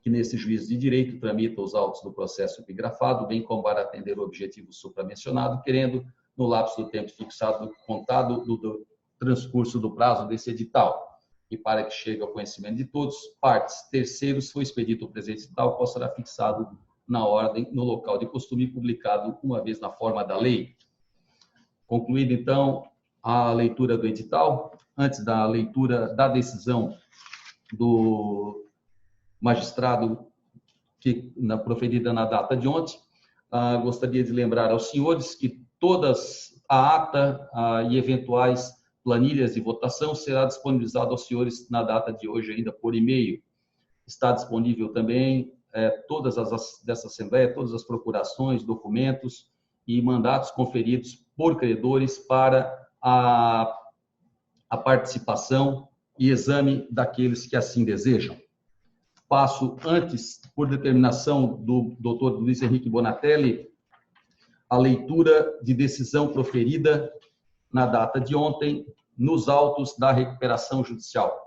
de direito tramita os autos do processo epigrafado, bem como para atender o objetivo supramencionado, querendo, no lapso do tempo fixado, contado do transcurso do prazo desse edital. E para que chegue ao conhecimento de todos, partes, terceiros, foi expedito o presente edital, qual será fixado na ordem, no local de costume e publicado uma vez na forma da lei. Concluída, então, a leitura do edital, antes da leitura da decisão do magistrado proferida na data de ontem, gostaria de lembrar aos senhores que todas a ata e eventuais planilhas de votação será disponibilizado aos senhores na data de hoje ainda por e-mail. Está disponível também todas as dessa Assembleia, todas as procurações, documentos e mandatos conferidos por credores para a participação e exame daqueles que assim desejam. Passo antes, por determinação do Dr. Luiz Henrique Bonatelli, a leitura de decisão proferida na data de ontem, nos autos da recuperação judicial.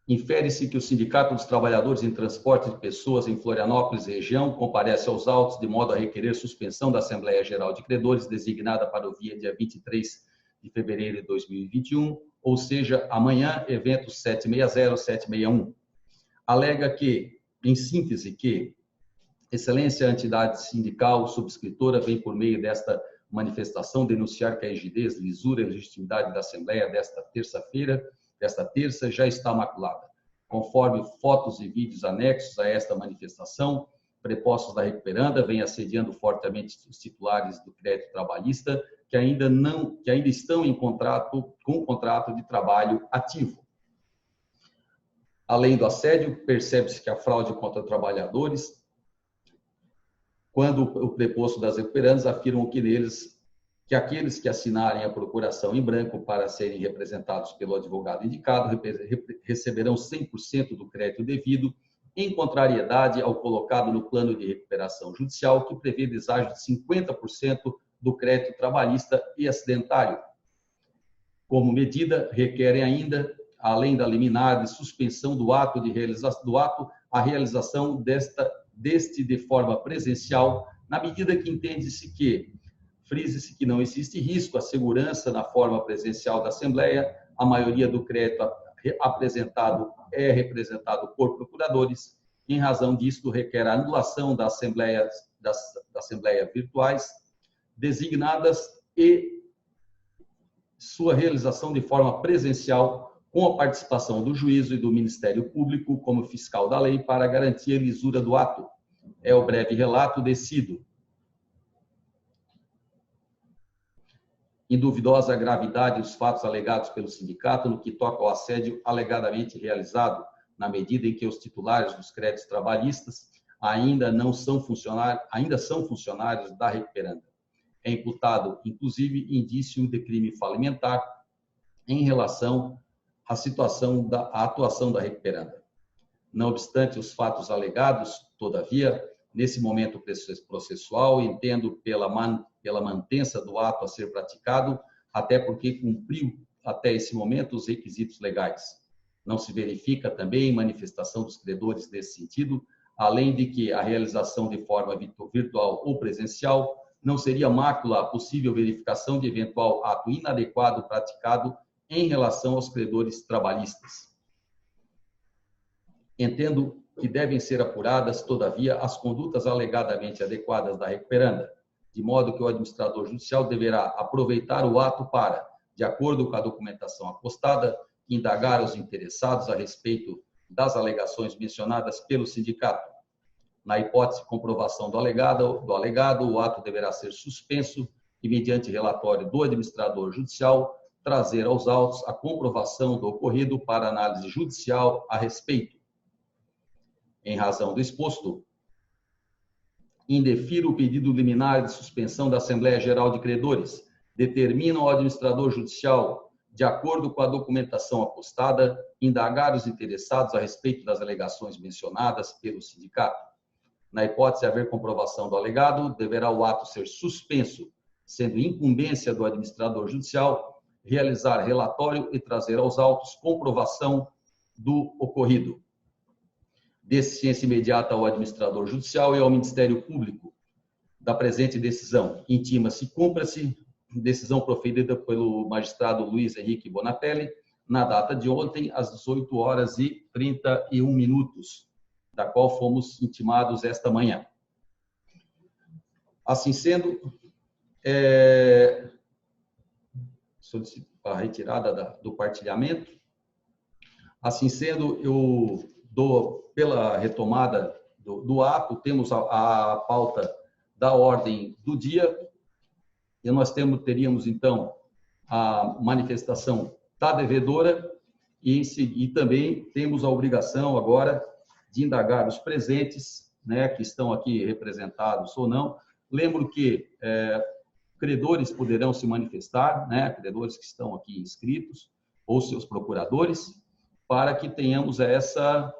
Infere-se que o Sindicato dos Trabalhadores em Transporte de Pessoas em Florianópolis e região comparece aos autos de modo a requerer suspensão da Assembleia Geral de Credores designada para o dia 23 de fevereiro de 2021, ou seja, amanhã, evento 760-761. Alega que, em síntese, que Excelência, a entidade sindical subscritora vem, por meio desta manifestação, denunciar que a rigidez, lisura e legitimidade da Assembleia desta terça, já está maculada. Conforme fotos e vídeos anexos a esta manifestação, prepostos da recuperanda vêm assediando fortemente os titulares do crédito trabalhista que ainda estão com contrato de trabalho ativo. Além do assédio, percebe-se que a fraude contra trabalhadores, quando o preposto das recuperandas afirmam que aqueles que assinarem a procuração em branco para serem representados pelo advogado indicado receberão 100% do crédito devido, em contrariedade ao colocado no plano de recuperação judicial, que prevê deságio de 50% do crédito trabalhista e acidentário. Como medida, requerem ainda, além da liminar de suspensão do ato, a realização deste de forma presencial, na medida que entende-se que, frise-se que não existe risco à segurança na forma presencial da Assembleia, a maioria do crédito apresentado é representado por procuradores. Em razão disto, requer a anulação das assembleias virtuais designadas e sua realização de forma presencial com a participação do juízo e do Ministério Público como fiscal da lei para garantir a lisura do ato. É o breve relato decido. Em duvidosa gravidade os fatos alegados pelo sindicato no que toca ao assédio alegadamente realizado, na medida em que os titulares dos créditos trabalhistas ainda são funcionários da recuperanda. É imputado, inclusive, indício de crime falimentar em relação à atuação da recuperanda. Não obstante os fatos alegados, todavia, nesse momento processual, entendo pela mantença do ato a ser praticado, até porque cumpriu até esse momento os requisitos legais. Não se verifica também manifestação dos credores nesse sentido, além de que a realização de forma virtual ou presencial não seria mácula a possível verificação de eventual ato inadequado praticado em relação aos credores trabalhistas. Entendo que devem ser apuradas, todavia, as condutas alegadamente adequadas da recuperanda, de modo que o administrador judicial deverá aproveitar o ato para, de acordo com a documentação apostada, indagar os interessados a respeito das alegações mencionadas pelo sindicato. Na hipótese de comprovação do alegado, o ato deverá ser suspenso e, mediante relatório do administrador judicial, trazer aos autos a comprovação do ocorrido para análise judicial a respeito. Em razão do exposto, indefiro o pedido liminar de suspensão da Assembleia Geral de Credores, determina ao administrador judicial, de acordo com a documentação apostada, indagar os interessados a respeito das alegações mencionadas pelo sindicato. Na hipótese de haver comprovação do alegado, deverá o ato ser suspenso, sendo incumbência do administrador judicial realizar relatório e trazer aos autos comprovação do ocorrido. Deficiência imediata ao administrador judicial e ao Ministério Público da presente decisão. Intima-se, cumpra-se, decisão proferida pelo magistrado Luiz Henrique Bonatelli, na data de ontem, às 18h31, da qual fomos intimados esta manhã. Assim sendo, solicito a retirada do partilhamento. Assim sendo, eu dou, pela retomada do ato, temos a pauta da ordem do dia, e nós teríamos, então, a manifestação da devedora, e também temos a obrigação agora de indagar os presentes, né, que estão aqui representados ou não. Lembro que credores poderão se manifestar, né, credores que estão aqui inscritos, ou seus procuradores, para que tenhamos essa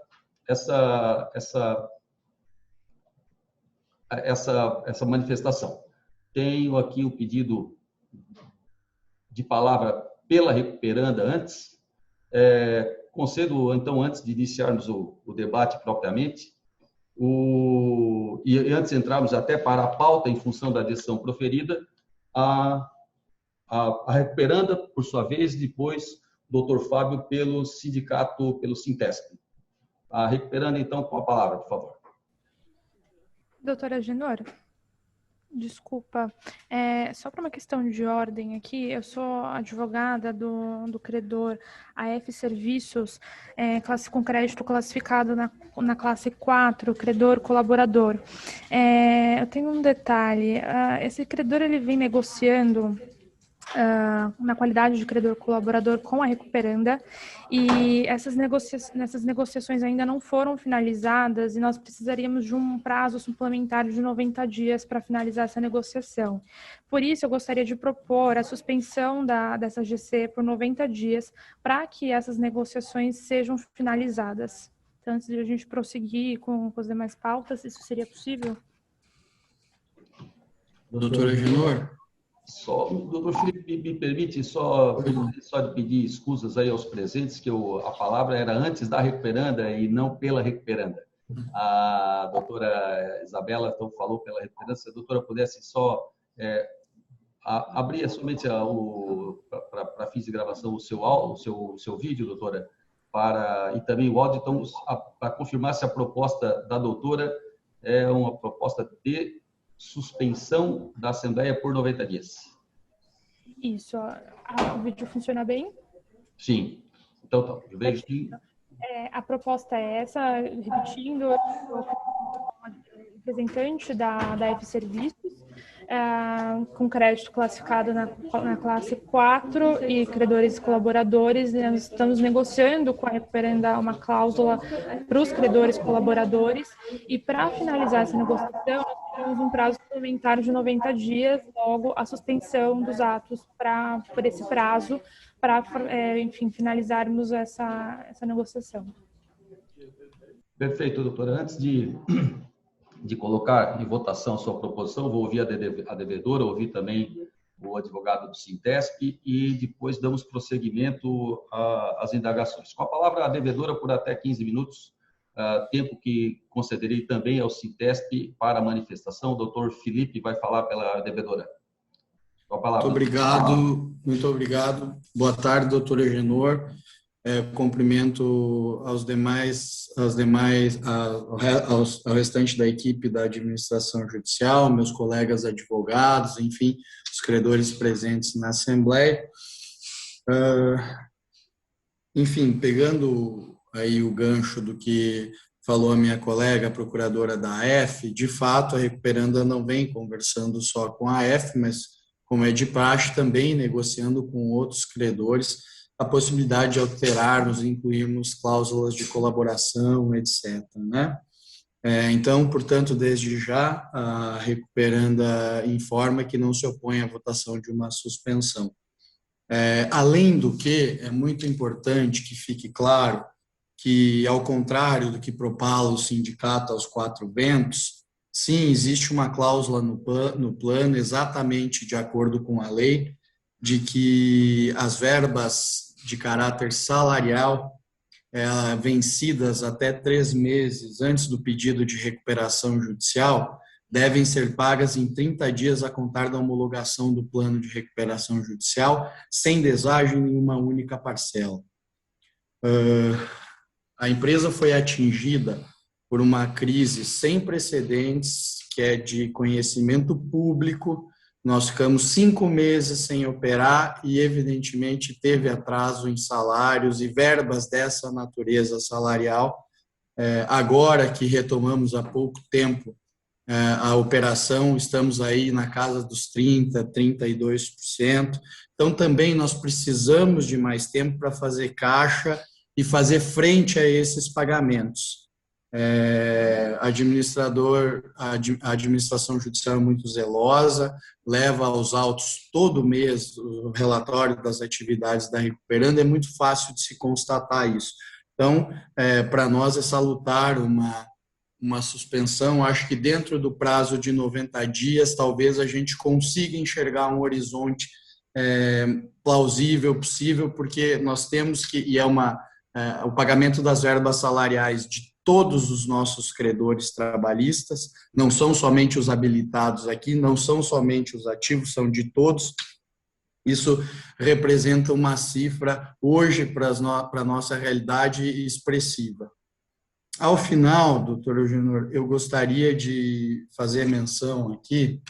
manifestação. Tenho aqui o pedido de palavra pela recuperanda antes. Concedo, então, antes de iniciarmos o debate propriamente, e antes de entrarmos até para a pauta em função da decisão proferida, a recuperanda, por sua vez, depois, doutor Fábio, pelo sindicato, pelo Sintesp. A recuperanda, então, com a palavra, por favor. Doutora Genor, desculpa, só para uma questão de ordem aqui, eu sou advogada do credor AF Serviços, com crédito classificado na classe 4, credor colaborador. Eu tenho um detalhe, esse credor ele vem negociando na qualidade de credor colaborador com a recuperanda, e essas negociações ainda não foram finalizadas e nós precisaríamos de um prazo suplementar de 90 dias para finalizar essa negociação. Por isso, eu gostaria de propor a suspensão dessa GC por 90 dias para que essas negociações sejam finalizadas. Então, antes de a gente prosseguir com as demais pautas, isso seria possível? Doutora Genor? Só, doutor Felipe, me permite só de pedir escusas aí aos presentes, que a palavra era antes da recuperanda e não pela recuperanda. A doutora Isabela então falou pela recuperanda. Se a doutora pudesse só abrir somente para fins de gravação o seu vídeo, doutora, e também o áudio, então, para confirmar se a proposta da doutora é uma proposta de suspensão da Assembleia por 90 dias. Isso. O vídeo funciona bem? Sim. Então, tá. Eu vejo que... A proposta é essa, repetindo, eu sou representante da F Serviços, com crédito classificado na classe 4 e credores e colaboradores. Nós estamos negociando com a recuperanda uma cláusula para os credores e colaboradores, e para finalizar essa negociação, nós temos um prazo suplementar de 90 dias, logo a suspensão dos atos por esse prazo, para, enfim, finalizarmos essa negociação. Perfeito, doutora. Antes de colocar em votação a sua proposição, vou ouvir a devedora, ouvir também o advogado do Sintesp e depois damos prosseguimento às indagações. Com a palavra a devedora por até 15 minutos, tempo que concederei também ao Sintesp para a manifestação. O doutor Felipe vai falar pela devedora. Com a palavra. Muito obrigado. Boa tarde, doutor Agenor. Cumprimento ao restante da equipe da administração judicial, meus colegas advogados, enfim, os credores presentes na Assembleia. Enfim, pegando aí o gancho do que falou a minha colega, a procuradora da AF, de fato, a recuperanda não vem conversando só com a AF, mas, como é de praxe, também negociando com outros credores a possibilidade de alterarmos, incluirmos cláusulas de colaboração, etc. Né? Então, portanto, desde já, a recuperanda informa que não se opõe à votação de uma suspensão. Além do que, é muito importante que fique claro que, ao contrário do que propala o sindicato aos quatro ventos, sim, existe uma cláusula no plano, exatamente de acordo com a lei, de que as verbas de caráter salarial, vencidas até 3 meses antes do pedido de recuperação judicial, devem ser pagas em 30 dias a contar da homologação do plano de recuperação judicial, sem deságio em uma única parcela. A empresa foi atingida por uma crise sem precedentes, que é de conhecimento público. Nós ficamos 5 meses sem operar e, evidentemente, teve atraso em salários e verbas dessa natureza salarial. Agora que retomamos há pouco tempo a operação, estamos aí na casa dos 30%, 32%. Então, também nós precisamos de mais tempo para fazer caixa e fazer frente a esses pagamentos. A administração judicial é muito zelosa, leva aos autos todo mês o relatório das atividades da recuperanda, é muito fácil de se constatar isso. Então, para nós é salutar uma suspensão. Acho que dentro do prazo de 90 dias, talvez a gente consiga enxergar um horizonte plausível, possível, porque nós temos que, o pagamento das verbas salariais de todos os nossos credores trabalhistas, não são somente os habilitados aqui, não são somente os ativos, são de todos. Isso representa uma cifra, hoje, para a nossa realidade, expressiva. Ao final, doutor Eugenor, eu gostaria de fazer menção aqui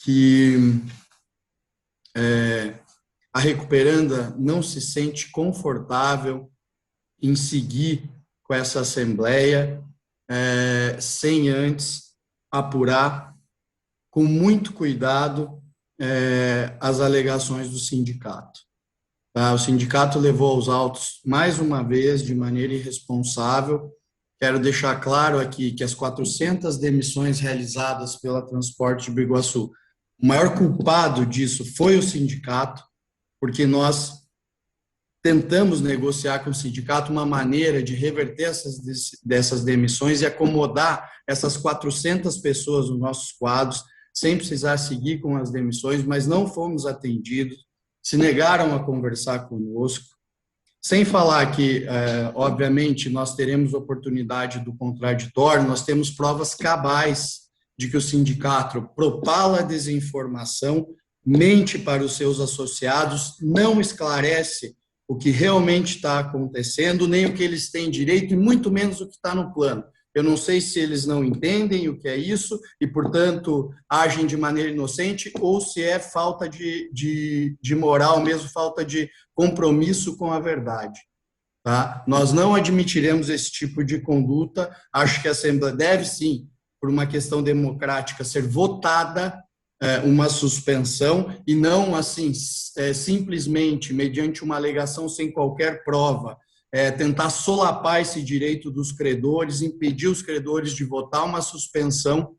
que a recuperanda não se sente confortável em seguir com essa Assembleia, sem antes apurar com muito cuidado as alegações do sindicato. O sindicato levou aos autos, mais uma vez, de maneira irresponsável. Quero deixar claro aqui que as 400 demissões realizadas pela Transporte de Biguaçu, o maior culpado disso foi o sindicato, porque nós tentamos negociar com o sindicato uma maneira de reverter dessas demissões e acomodar essas 400 pessoas nos nossos quadros, sem precisar seguir com as demissões, mas não fomos atendidos, se negaram a conversar conosco. Sem falar que, obviamente, nós teremos oportunidade do contraditório, nós temos provas cabais de que o sindicato propala desinformação, mente para os seus associados, não esclarece o que realmente está acontecendo, nem o que eles têm direito, e muito menos o que está no plano. Eu não sei se eles não entendem o que é isso e, portanto, agem de maneira inocente ou se é falta de moral mesmo, falta de compromisso com a verdade. Tá? Nós não admitiremos esse tipo de conduta. Acho que a Assembleia deve, sim, por uma questão democrática, ser votada uma suspensão e não, assim, simplesmente, mediante uma alegação sem qualquer prova, tentar solapar esse direito dos credores, impedir os credores de votar uma suspensão,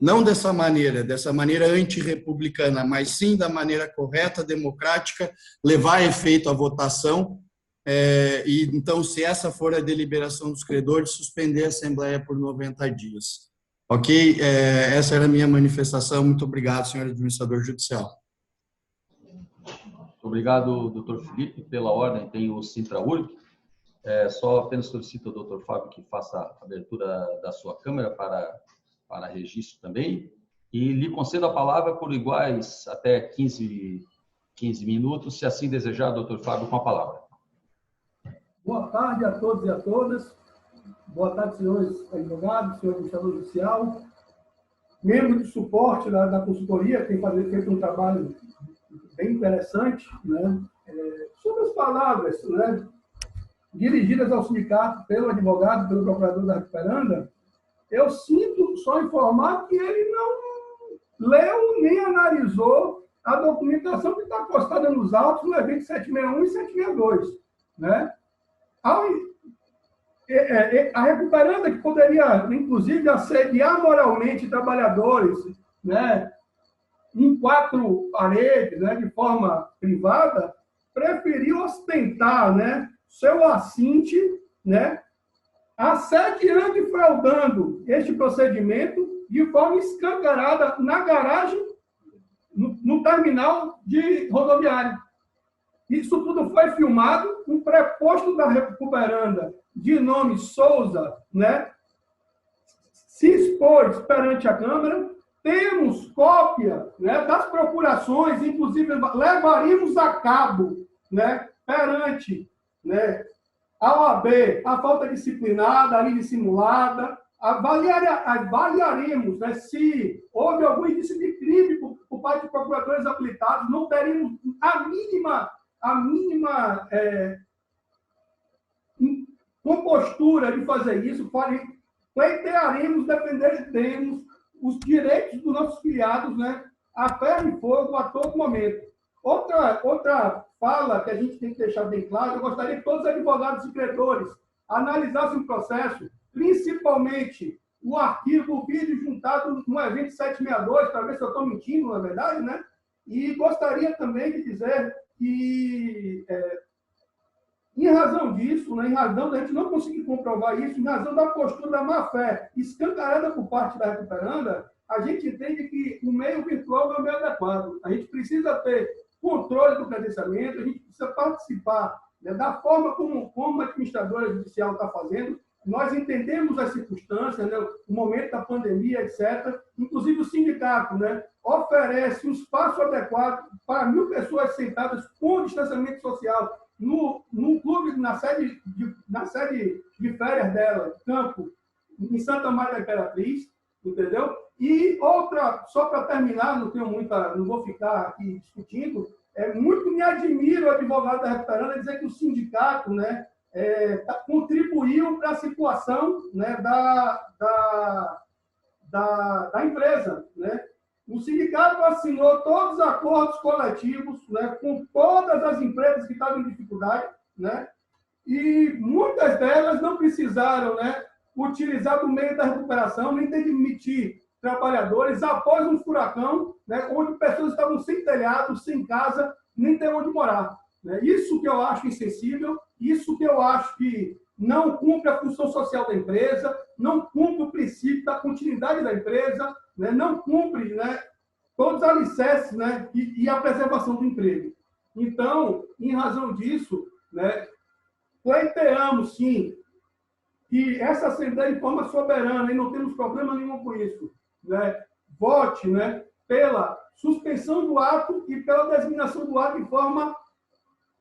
não dessa maneira antirrepublicana, mas sim da maneira correta, democrática, levar a efeito a votação, e então, se essa for a deliberação dos credores, suspender a Assembleia por 90 dias. Ok? Essa era a minha manifestação. Muito obrigado, senhor administrador judicial. Obrigado, doutor Felipe. Pela ordem, tem o Sintra-URB. Só apenas solicito ao doutor Fábio que faça a abertura da sua câmera para registro também. E lhe concedo a palavra por iguais até 15 minutos, se assim desejar, doutor Fábio, com a palavra. Boa tarde a todos e a todas. Boa tarde, senhores advogados, senhor administrador judicial, membro de suporte da consultoria, que tem feito um trabalho bem interessante, né? Sobre as palavras, né, dirigidas ao sindicato pelo advogado, pelo procurador da Recuperanda, eu sinto só informar que ele não leu nem analisou a documentação que está postada nos autos no evento 761 e 762, né? A Recuperanda, que poderia, inclusive, assediar moralmente trabalhadores, né, em 4 paredes, né, de forma privada, preferiu ostentar, né, seu assinte, né, assediando e fraudando este procedimento de forma escancarada na garagem, no terminal de rodoviário. Isso tudo foi filmado, um preposto da Recuperanda, de nome Souza, né, se expôs perante a Câmara. Temos cópia, né, das procurações, inclusive levaríamos a cabo, né, perante, né, a OAB a falta disciplinada, ali dissimulada. Avaliaremos, né, se houve algum indício de crime por parte de procuradores habilitados. Não teríamos a mínima compostura de fazer isso. Pleitearemos, defenderemos os direitos dos nossos filiados, né, a ferro e fogo a todo momento. Outra fala que a gente tem que deixar bem claro: eu gostaria que todos os advogados e credores analisassem o processo, principalmente o arquivo, o vídeo juntado no evento 762, para ver se eu estou mentindo, na verdade, né? E gostaria também de dizer que, em razão disso, né, em razão da gente não conseguir comprovar isso, em razão da postura da má-fé escancarada por parte da Recuperanda, a gente entende que o meio virtual não é o meio adequado. A gente precisa ter controle do credenciamento, a gente precisa participar, né, da forma como a administradora judicial está fazendo. Nós entendemos as circunstâncias, né, o momento da pandemia, etc. Inclusive, o sindicato, né, oferece um espaço adequado para 1.000 pessoas sentadas com distanciamento social no clube, na sede de férias dela, campo, em Santa Maria da Imperatriz, entendeu? E outra, só para terminar, não vou ficar aqui discutindo, muito me admira o advogado da Recuperanda dizer que o sindicato, né, contribuiu para a situação, né, da empresa, né? O sindicato assinou todos os acordos coletivos, né, com todas as empresas que estavam em dificuldade, né? E muitas delas não precisaram, né, utilizar do meio da recuperação, nem ter de demitir trabalhadores após um furacão, né, onde pessoas estavam sem telhado, sem casa, nem ter onde morar, né? Isso que eu acho insensível, isso que eu acho que não cumpre a função social da empresa, não cumpre o princípio da continuidade da empresa, né, não cumpre, né, todos os alicerces, né, e a preservação do emprego. Então, em razão disso, né, pleiteamos, sim, que essa Assembleia, de forma soberana, e não temos problema nenhum com isso, né, vote, né, pela suspensão do ato e pela designação do ato de forma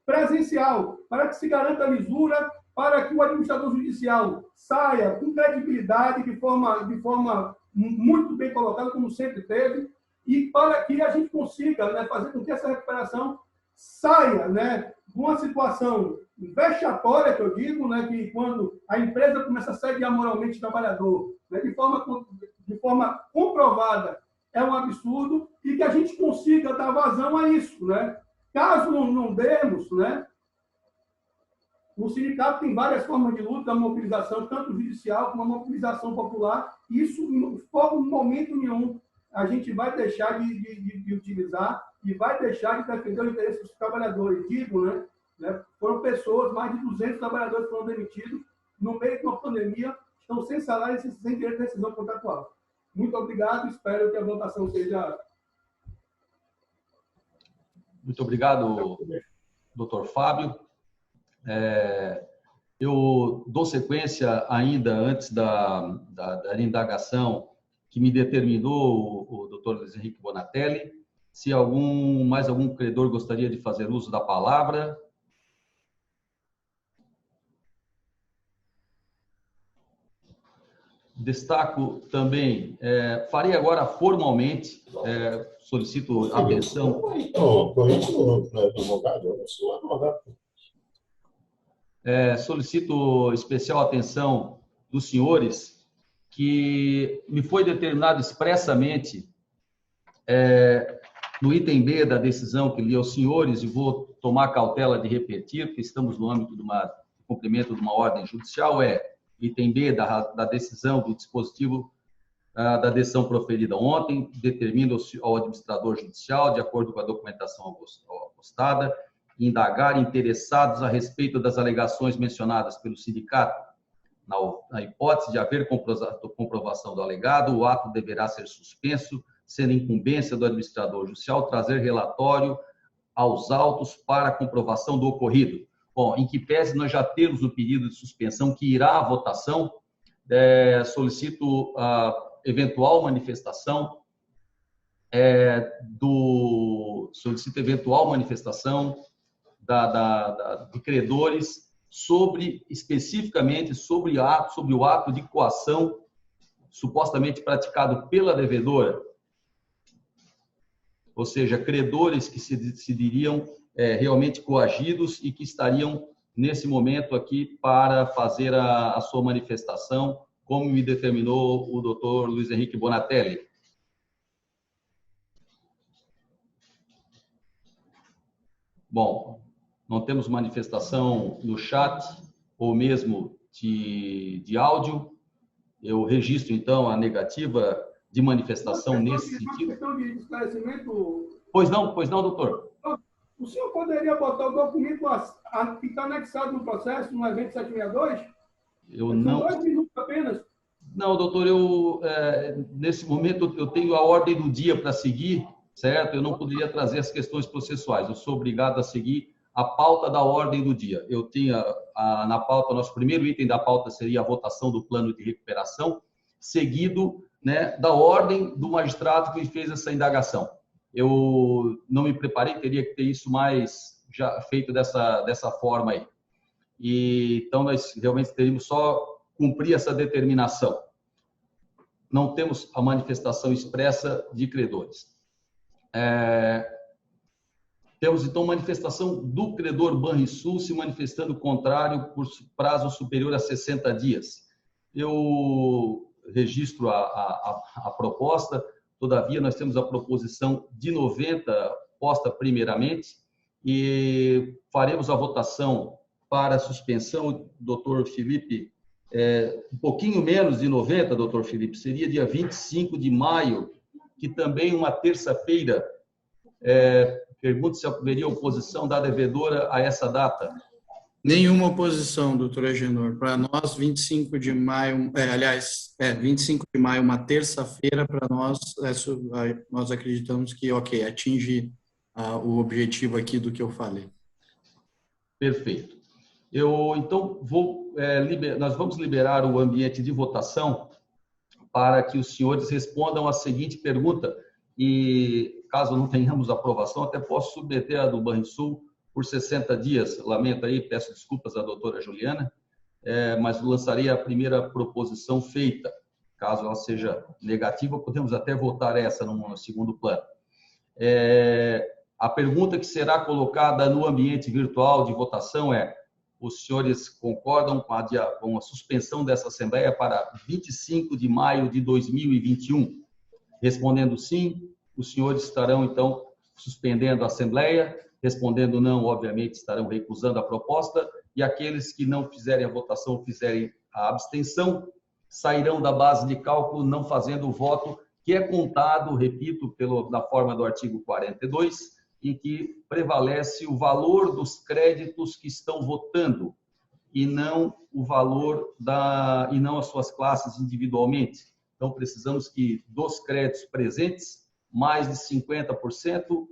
presencial, para que se garanta a lisura, para que o administrador judicial saia com credibilidade, de forma muito bem colocada, como sempre teve, e para que a gente consiga, né, fazer com que essa recuperação saia, né, de uma situação vexatória, que eu digo, né, que quando a empresa começa a sediar moralmente o trabalhador, né, de forma comprovada, é um absurdo, e que a gente consiga dar vazão a isso, né? Caso não demos, né, o sindicato tem várias formas de luta, a mobilização, tanto judicial como a mobilização popular. Isso, em momento nenhum, a gente vai deixar de utilizar e vai deixar de defender o interesse dos trabalhadores. Digo, né, foram pessoas, mais de 200 trabalhadores foram demitidos no meio de uma pandemia, estão sem salário e sem direito de decisão contratual. Muito obrigado, espero que a votação seja... Muito obrigado, doutor Fábio. Eu dou sequência ainda antes da indagação que me determinou o doutor Luiz Henrique Bonatelli. Se mais algum credor gostaria de fazer uso da palavra. Destaco também, farei agora formalmente, solicito atenção. Solicito especial atenção dos senhores, que me foi determinado expressamente no item B da decisão que li aos senhores, e vou tomar cautela de repetir, porque estamos no âmbito do cumprimento de uma ordem judicial, item B da decisão do dispositivo da decisão proferida ontem, determina ao administrador judicial, de acordo com a documentação apostada, indagar interessados a respeito das alegações mencionadas pelo sindicato. Na hipótese de haver comprovação do alegado, o ato deverá ser suspenso, sendo incumbência do administrador judicial trazer relatório aos autos para comprovação do ocorrido. Bom, em que pese nós já temos o pedido de suspensão que irá à votação, solicito a eventual manifestação de credores especificamente sobre o ato de coação supostamente praticado pela devedora, ou seja, credores que se diriam realmente coagidos e que estariam nesse momento aqui para fazer a sua manifestação, como me determinou o doutor Luiz Henrique Bonatelli. Bom, não temos manifestação no chat ou mesmo de áudio. Eu registro, então, a negativa de manifestação nesse sentido. Questão de esclarecimento... Pois não, doutor. O senhor poderia botar o documento que está anexado no processo, no evento 762? Eu não... São 2 minutos apenas. Não, doutor, nesse momento eu tenho a ordem do dia para seguir, certo? Eu não poderia trazer as questões processuais. Eu sou obrigado a seguir a pauta da ordem do dia. Eu tinha na pauta, nosso primeiro item da pauta seria a votação do plano de recuperação, seguido, né, da ordem do magistrado que fez essa indagação. Eu não me preparei, teria que ter isso mais já feito dessa forma aí. Então, nós realmente teríamos só cumprir essa determinação. Não temos a manifestação expressa de credores. Temos, então, manifestação do credor Banrisul se manifestando contrário por prazo superior a 60 dias. Eu registro a proposta, todavia, nós temos a proposição de 90 posta primeiramente e faremos a votação para a suspensão, doutor Felipe, um pouquinho menos de 90, doutor Felipe, seria dia 25 de maio, que também uma terça-feira. Pergunto se haveria oposição da devedora a essa data. Nenhuma oposição, doutor Agenor. Para nós, 25 de maio, 25 de maio, uma terça-feira, para nós, nós acreditamos que, ok, atinge o objetivo aqui do que eu falei. Perfeito. Então, nós vamos liberar o ambiente de votação para que os senhores respondam a seguinte pergunta. E, caso não tenhamos aprovação, até posso submeter a do Banrisul por 60 dias. Lamento aí, peço desculpas à doutora Juliana, mas lançaria a primeira proposição feita. Caso ela seja negativa, podemos até votar essa no segundo plano. A pergunta que será colocada no ambiente virtual de votação é: os senhores concordam com a suspensão dessa Assembleia para 25 de maio de 2021? Respondendo sim, os senhores estarão, então, suspendendo a Assembleia. Respondendo não, obviamente, estarão recusando a proposta. E aqueles que não fizerem a votação, fizerem a abstenção, sairão da base de cálculo não fazendo o voto, que é contado, repito, na forma do artigo 42, em que prevalece o valor dos créditos que estão votando e não o valor e não as suas classes individualmente. Então, precisamos que dos créditos presentes, mais de 50%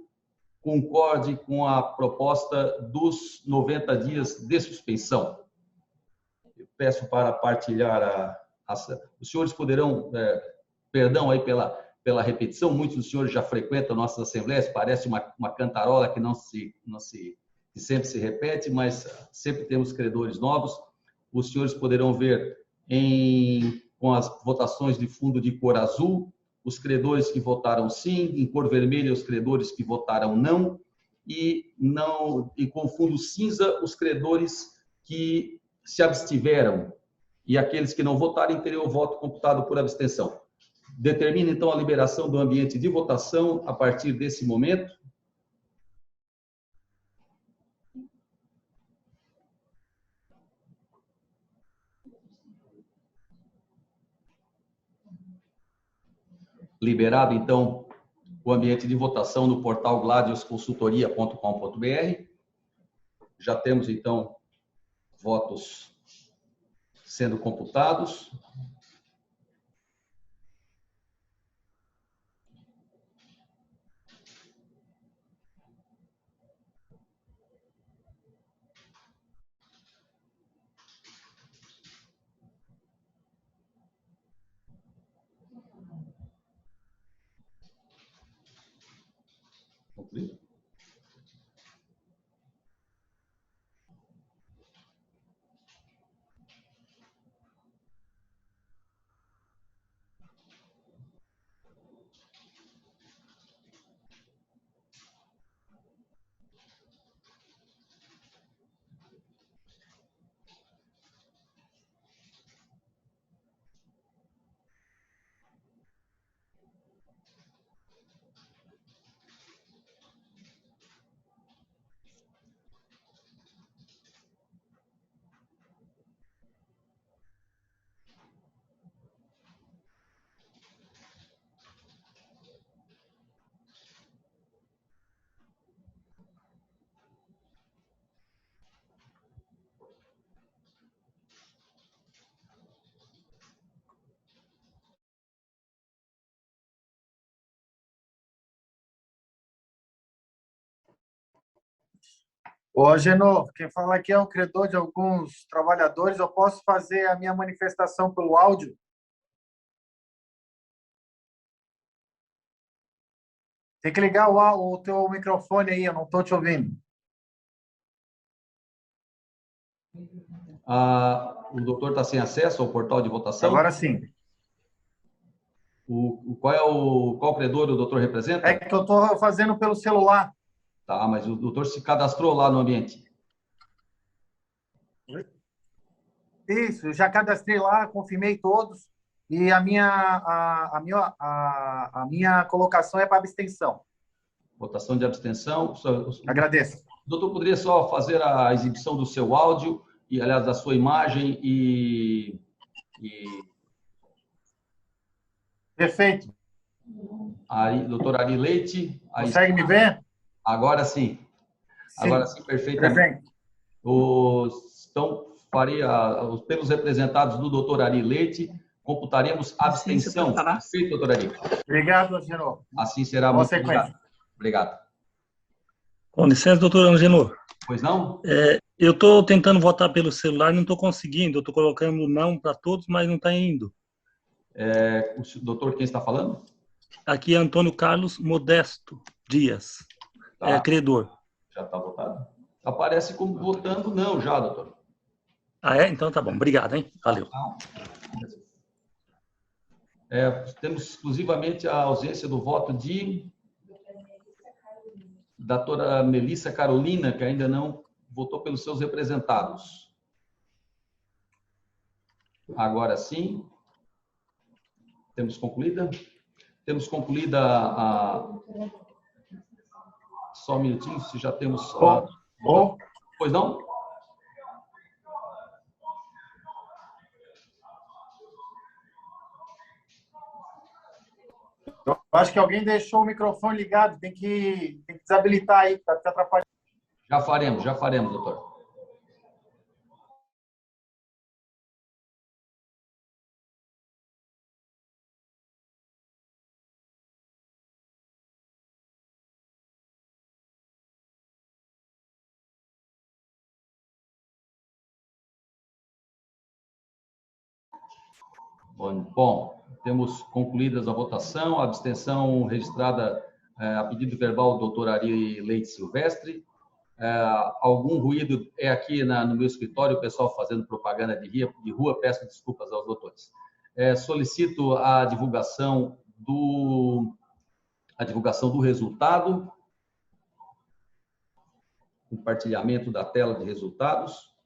concorde com a proposta dos 90 dias de suspensão. Eu peço para partilhar os senhores poderão, perdão aí pela repetição, muitos dos senhores já frequentam nossas assembleias, parece uma cantarola que que sempre se repete, mas sempre temos credores novos. Os senhores poderão ver com as votações de fundo de cor azul, os credores que votaram sim, em cor vermelha os credores que votaram não, e com fundo cinza os credores que se abstiveram, e aqueles que não votarem teriam o voto computado por abstenção. Determina, então, a liberação do ambiente de votação a partir desse momento. Liberado, então, o ambiente de votação no portal gladiusconsultoria.com.br. Já temos, então, votos sendo computados. Concluído. Ô, Agenor, quem fala aqui é um credor de alguns trabalhadores. Eu posso fazer a minha manifestação pelo áudio? Tem que ligar o teu microfone aí, eu não estou te ouvindo. O doutor está sem acesso ao portal de votação? Agora sim. Qual credor o doutor representa? É que eu estou fazendo pelo celular. Tá, mas o doutor se cadastrou lá no ambiente? Isso, eu já cadastrei lá, confirmei todos e a minha colocação é para abstenção. Votação de abstenção. Agradeço. O doutor poderia só fazer a exibição do seu áudio e, aliás, da sua imagem e... Perfeito. Doutor Ari Leite. Consegue me ver? Agora sim. Agora sim, perfeitamente. Perfeito. Pelos representados do doutor Ari Leite, computaremos abstenção. Perfeito, doutor Ari. Obrigado, Angenor. Assim será. Boa Muito sequência. Obrigado. Com licença, doutor Angenor. Pois não? Eu estou tentando votar pelo celular, não estou conseguindo. Eu estou colocando não para todos, mas não está indo. O doutor, quem está falando? Aqui é Antônio Carlos Modesto Dias, credor. Já está votado? Aparece como votando não já, doutor. Ah, é? Então tá bom. Obrigado, hein? Valeu. Temos exclusivamente a ausência do voto da doutora Melissa Carolina, que ainda não votou pelos seus representados. Agora sim. Temos concluída? Temos concluída Só um minutinho, se já temos... Pois não? Eu acho que alguém deixou o microfone ligado. Tem que desabilitar aí, para te atrapalhar. Já faremos, doutor. Bom, temos concluídas a votação, a abstenção registrada a pedido verbal do doutor Ari Leite Silvestre. Algum ruído aqui no meu escritório, o pessoal fazendo propaganda de rua, peço desculpas aos doutores. Solicito a divulgação do resultado, compartilhamento da tela de resultados.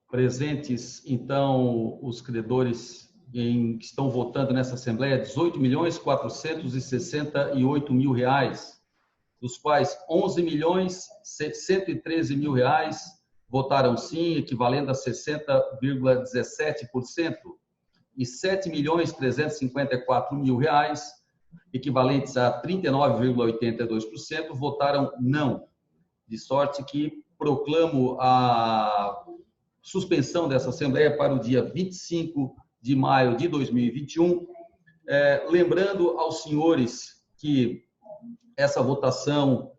Presentes, então, os credores que estão votando nessa Assembleia, 18.468.000 reais, dos quais 11.113.000 reais votaram sim, equivalendo a 60,17%, e 7.354.000 reais, equivalentes a 39,82%, votaram não. De sorte que proclamo a suspensão dessa Assembleia para o dia 25 de maio de 2021. Lembrando aos senhores que essa votação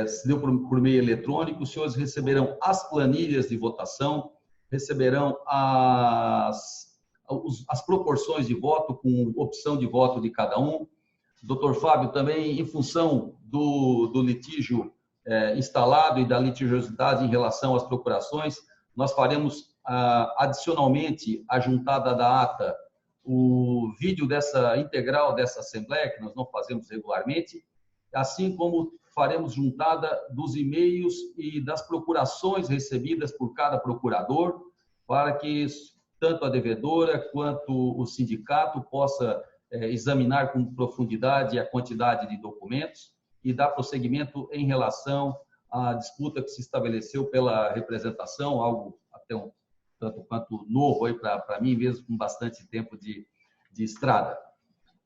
se deu por meio eletrônico, os senhores receberão as planilhas de votação, receberão as proporções de voto, com opção de voto de cada um. Doutor Fábio, também, em função do litígio instalado e da litigiosidade em relação às procurações, nós faremos adicionalmente a juntada da ata o vídeo integral dessa Assembleia, que nós não fazemos regularmente, assim como faremos juntada dos e-mails e das procurações recebidas por cada procurador, para que tanto a devedora quanto o sindicato possa examinar com profundidade a quantidade de documentos e dar prosseguimento em relação à disputa que se estabeleceu pela representação, algo até tanto quanto novo aí para mim mesmo, com bastante tempo de estrada.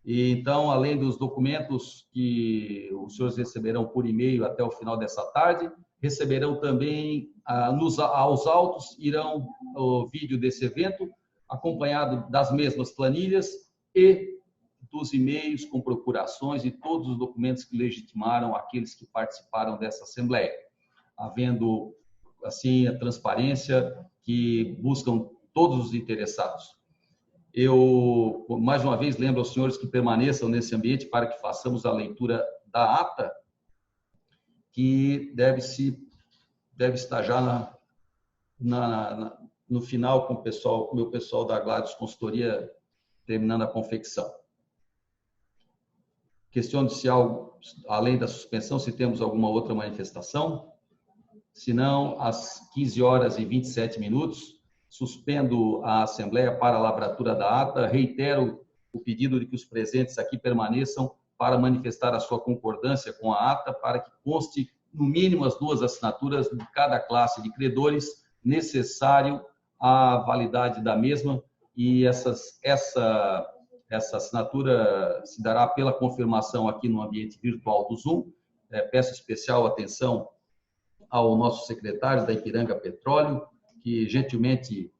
E, então, além dos documentos que os senhores receberão por e-mail até o final dessa tarde, receberão também, aos autos, irão o vídeo desse evento, acompanhado das mesmas planilhas e dos e-mails com procurações e todos os documentos que legitimaram aqueles que participaram dessa Assembleia, havendo, assim, a transparência que buscam todos os interessados. Eu, mais uma vez, lembro aos senhores que permaneçam nesse ambiente para que façamos a leitura da ata, que deve estar já no final com o meu pessoal da Gladius Consultoria terminando a confecção. Questiono se além da suspensão, se temos alguma outra manifestação. Se não, às 15h27, suspendo a Assembleia para a lavratura da ata. Reitero o pedido de que os presentes aqui permaneçam para manifestar a sua concordância com a ata, para que conste no mínimo as 2 assinaturas de cada classe de credores, necessário a validade da mesma, e essa assinatura se dará pela confirmação aqui no ambiente virtual do Zoom. Peço especial atenção ao nosso secretário da Ipiranga Petróleo, que gentilmente,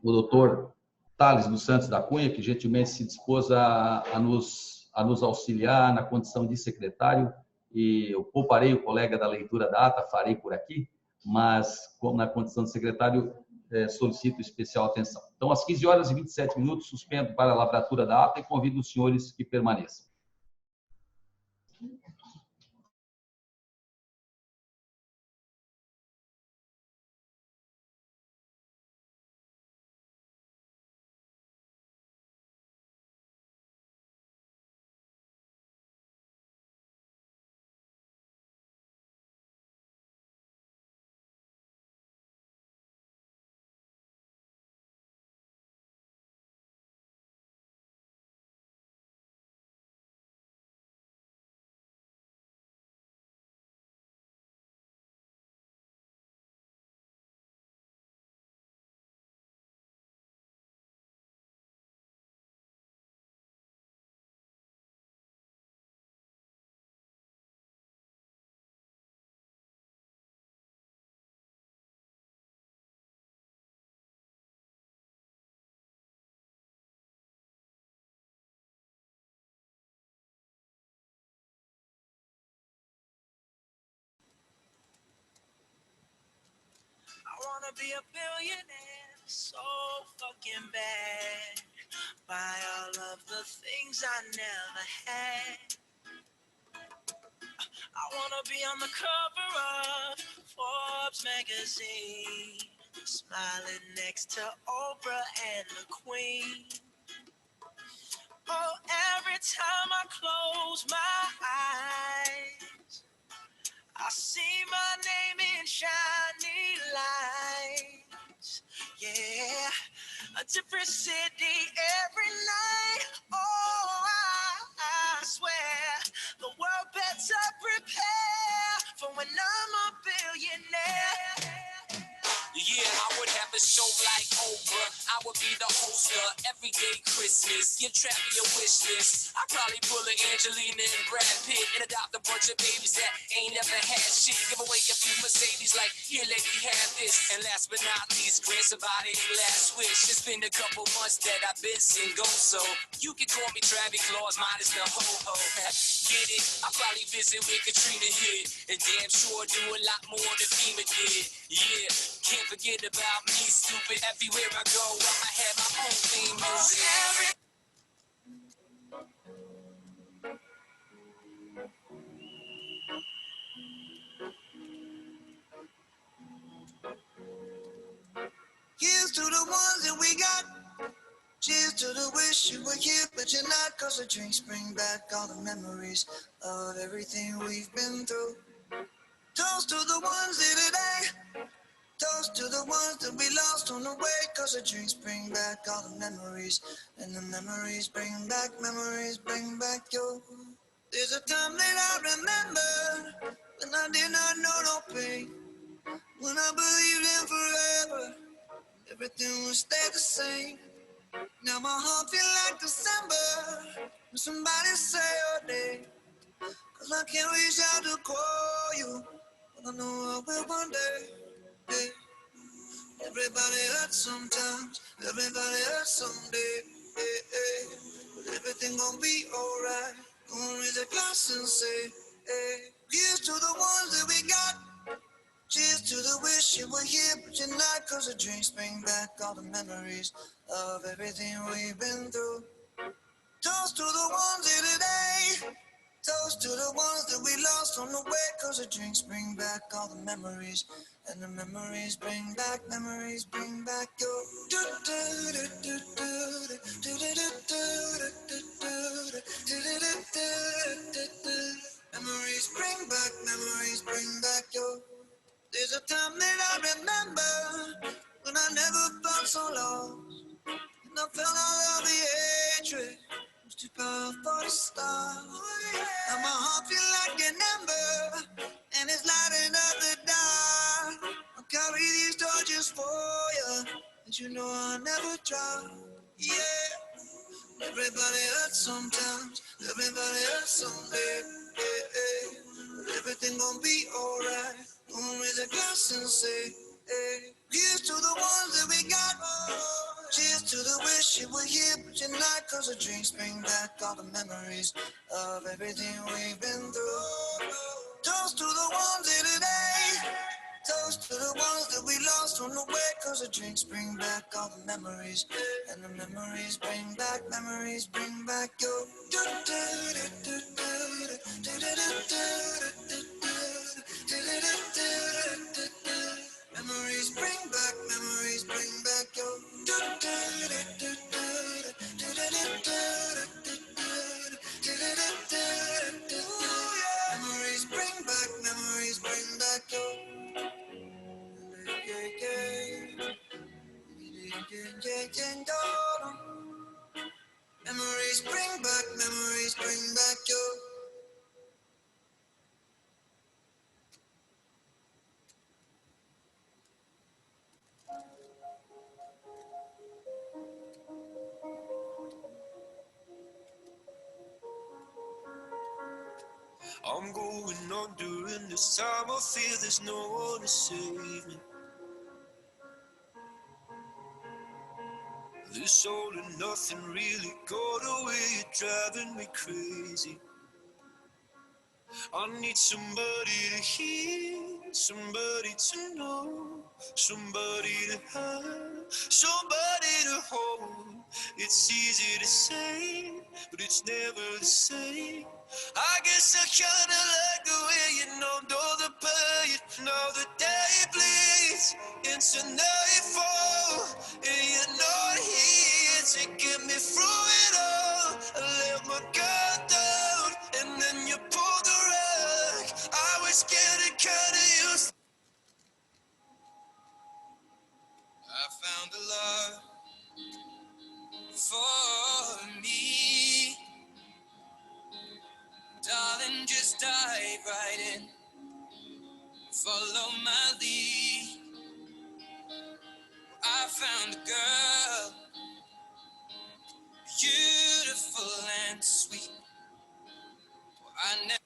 o doutor Thales dos Santos da Cunha, que gentilmente se dispôs a nos auxiliar na condição de secretário, e eu pouparei o colega da leitura da ata, farei por aqui, mas como na condição de secretário, solicito especial atenção. Então, às 15h27, suspendo para a lavratura da ata e convido os senhores que permaneçam. I wanna be a billionaire so fucking bad. Buy all of the things I never had. I wanna be on the cover of Forbes magazine, smiling next to Oprah and the Queen. Oh, every time I close my eyes, I see my name in shiny lights. Yeah, a different city every night. Oh, I swear the world better prepare for when I'm a billionaire. Yeah, I would have a show like Oprah. I would be the host of Everyday Christmas. Give Travis a wish list. I'd probably pull an Angelina and Brad Pitt and adopt a bunch of babies that ain't never had shit. Give away a few Mercedes like, here, lady, have this. And last but not least, grant somebody their last wish. It's been a couple months that I've been single, so you can call me Travis Claus minus the ho-ho. Get it? I'll probably visit where Katrina hit. And damn sure do a lot more than FEMA did. Yeah, can't forget about me, stupid. Everywhere I go, I'ma have my own theme music. Here's to the ones that we got. Cheers to the wish you were here, but you're not. Cause the drinks bring back all the memories of everything we've been through. Toast to the ones here today. Toast to the ones that we lost on the way. Cause the drinks bring back all the memories. And the memories bring back you. There's a time that I remember when I did not know no pain. When I believed in forever, everything would stay the same. Now my heart feel like December when somebody say your name. Cause I can't reach out to call you, but I know I will one day. Hey. Everybody hurts sometimes, everybody hurts someday. Hey, hey. But everything gon' be alright. Gonna raise a glass and say, hey. Here's to the ones that we got. Cheers to the wish you were here, but you're not. Cause the drinks bring back all the memories of everything we've been through. Toast to the ones here today. Toast to the ones that we lost on the way. Cause the drinks bring back all the memories. And the memories bring back your. Memories bring back your. There's a time that I remember when I never felt so lost. And I felt all of the hatred was too powerful to stop. Now my heart feel like an ember, and it's lighting up the dark. I'll carry these torches for you, and you know I'll never drop. Yeah, everybody hurts sometimes, everybody hurts someday. But everything gon' be alright. Gonna raise a glass and say, hey, here's to the ones that we got. Cheers to the wish you were here, but you're not. Cause the drinks bring back all the memories of everything we've been through. Toast to the ones here today. Toast to the ones that we lost on the way. Cause the drinks bring back all the memories. And the memories bring back your. Memories bring back your. Memories bring back your. Memories bring back your. I'm going on during this time. I feel there's no one to save me. This all and nothing really got away, driving me crazy. I need somebody to hear, somebody to know, somebody to have, somebody to hold. It's easy to say, but it's never the same. I guess I kinda like the way you numbed all the pain. Now the day bleeds into nightfall, and you're not here to get me through it all. I let my guard down, and then you pulled the rug. I was getting kinda used. I found a love for me. Darling, just dive right in. Follow my lead. I found a girl, beautiful and sweet. I never.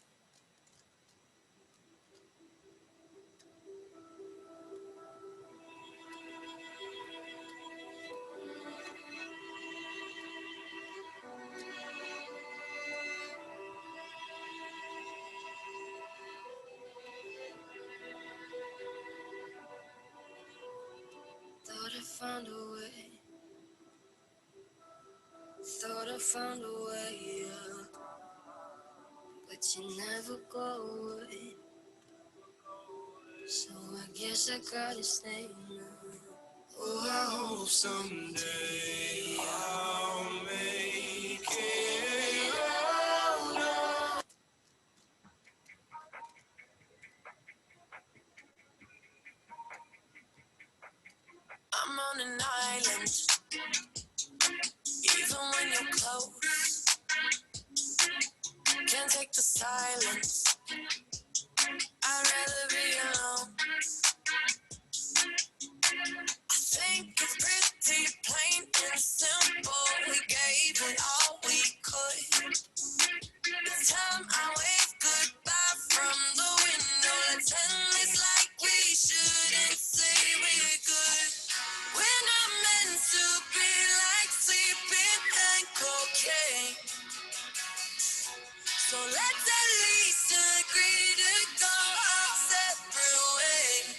Thought I found a way. Thought I found a way out, but you never go away. So I guess I gotta stay now. Oh, I hope someday I'll make it out. I'm on an island, even when you're close. Can't take the silence. I'd rather be alone. I think it's pretty plain and simple. We gave it all we could. It's time I wave goodbye from the window. Let's end this like we shouldn't say we're good. We're not meant to be like sleeping and cocaine. So let's at least agree to go our separate ways.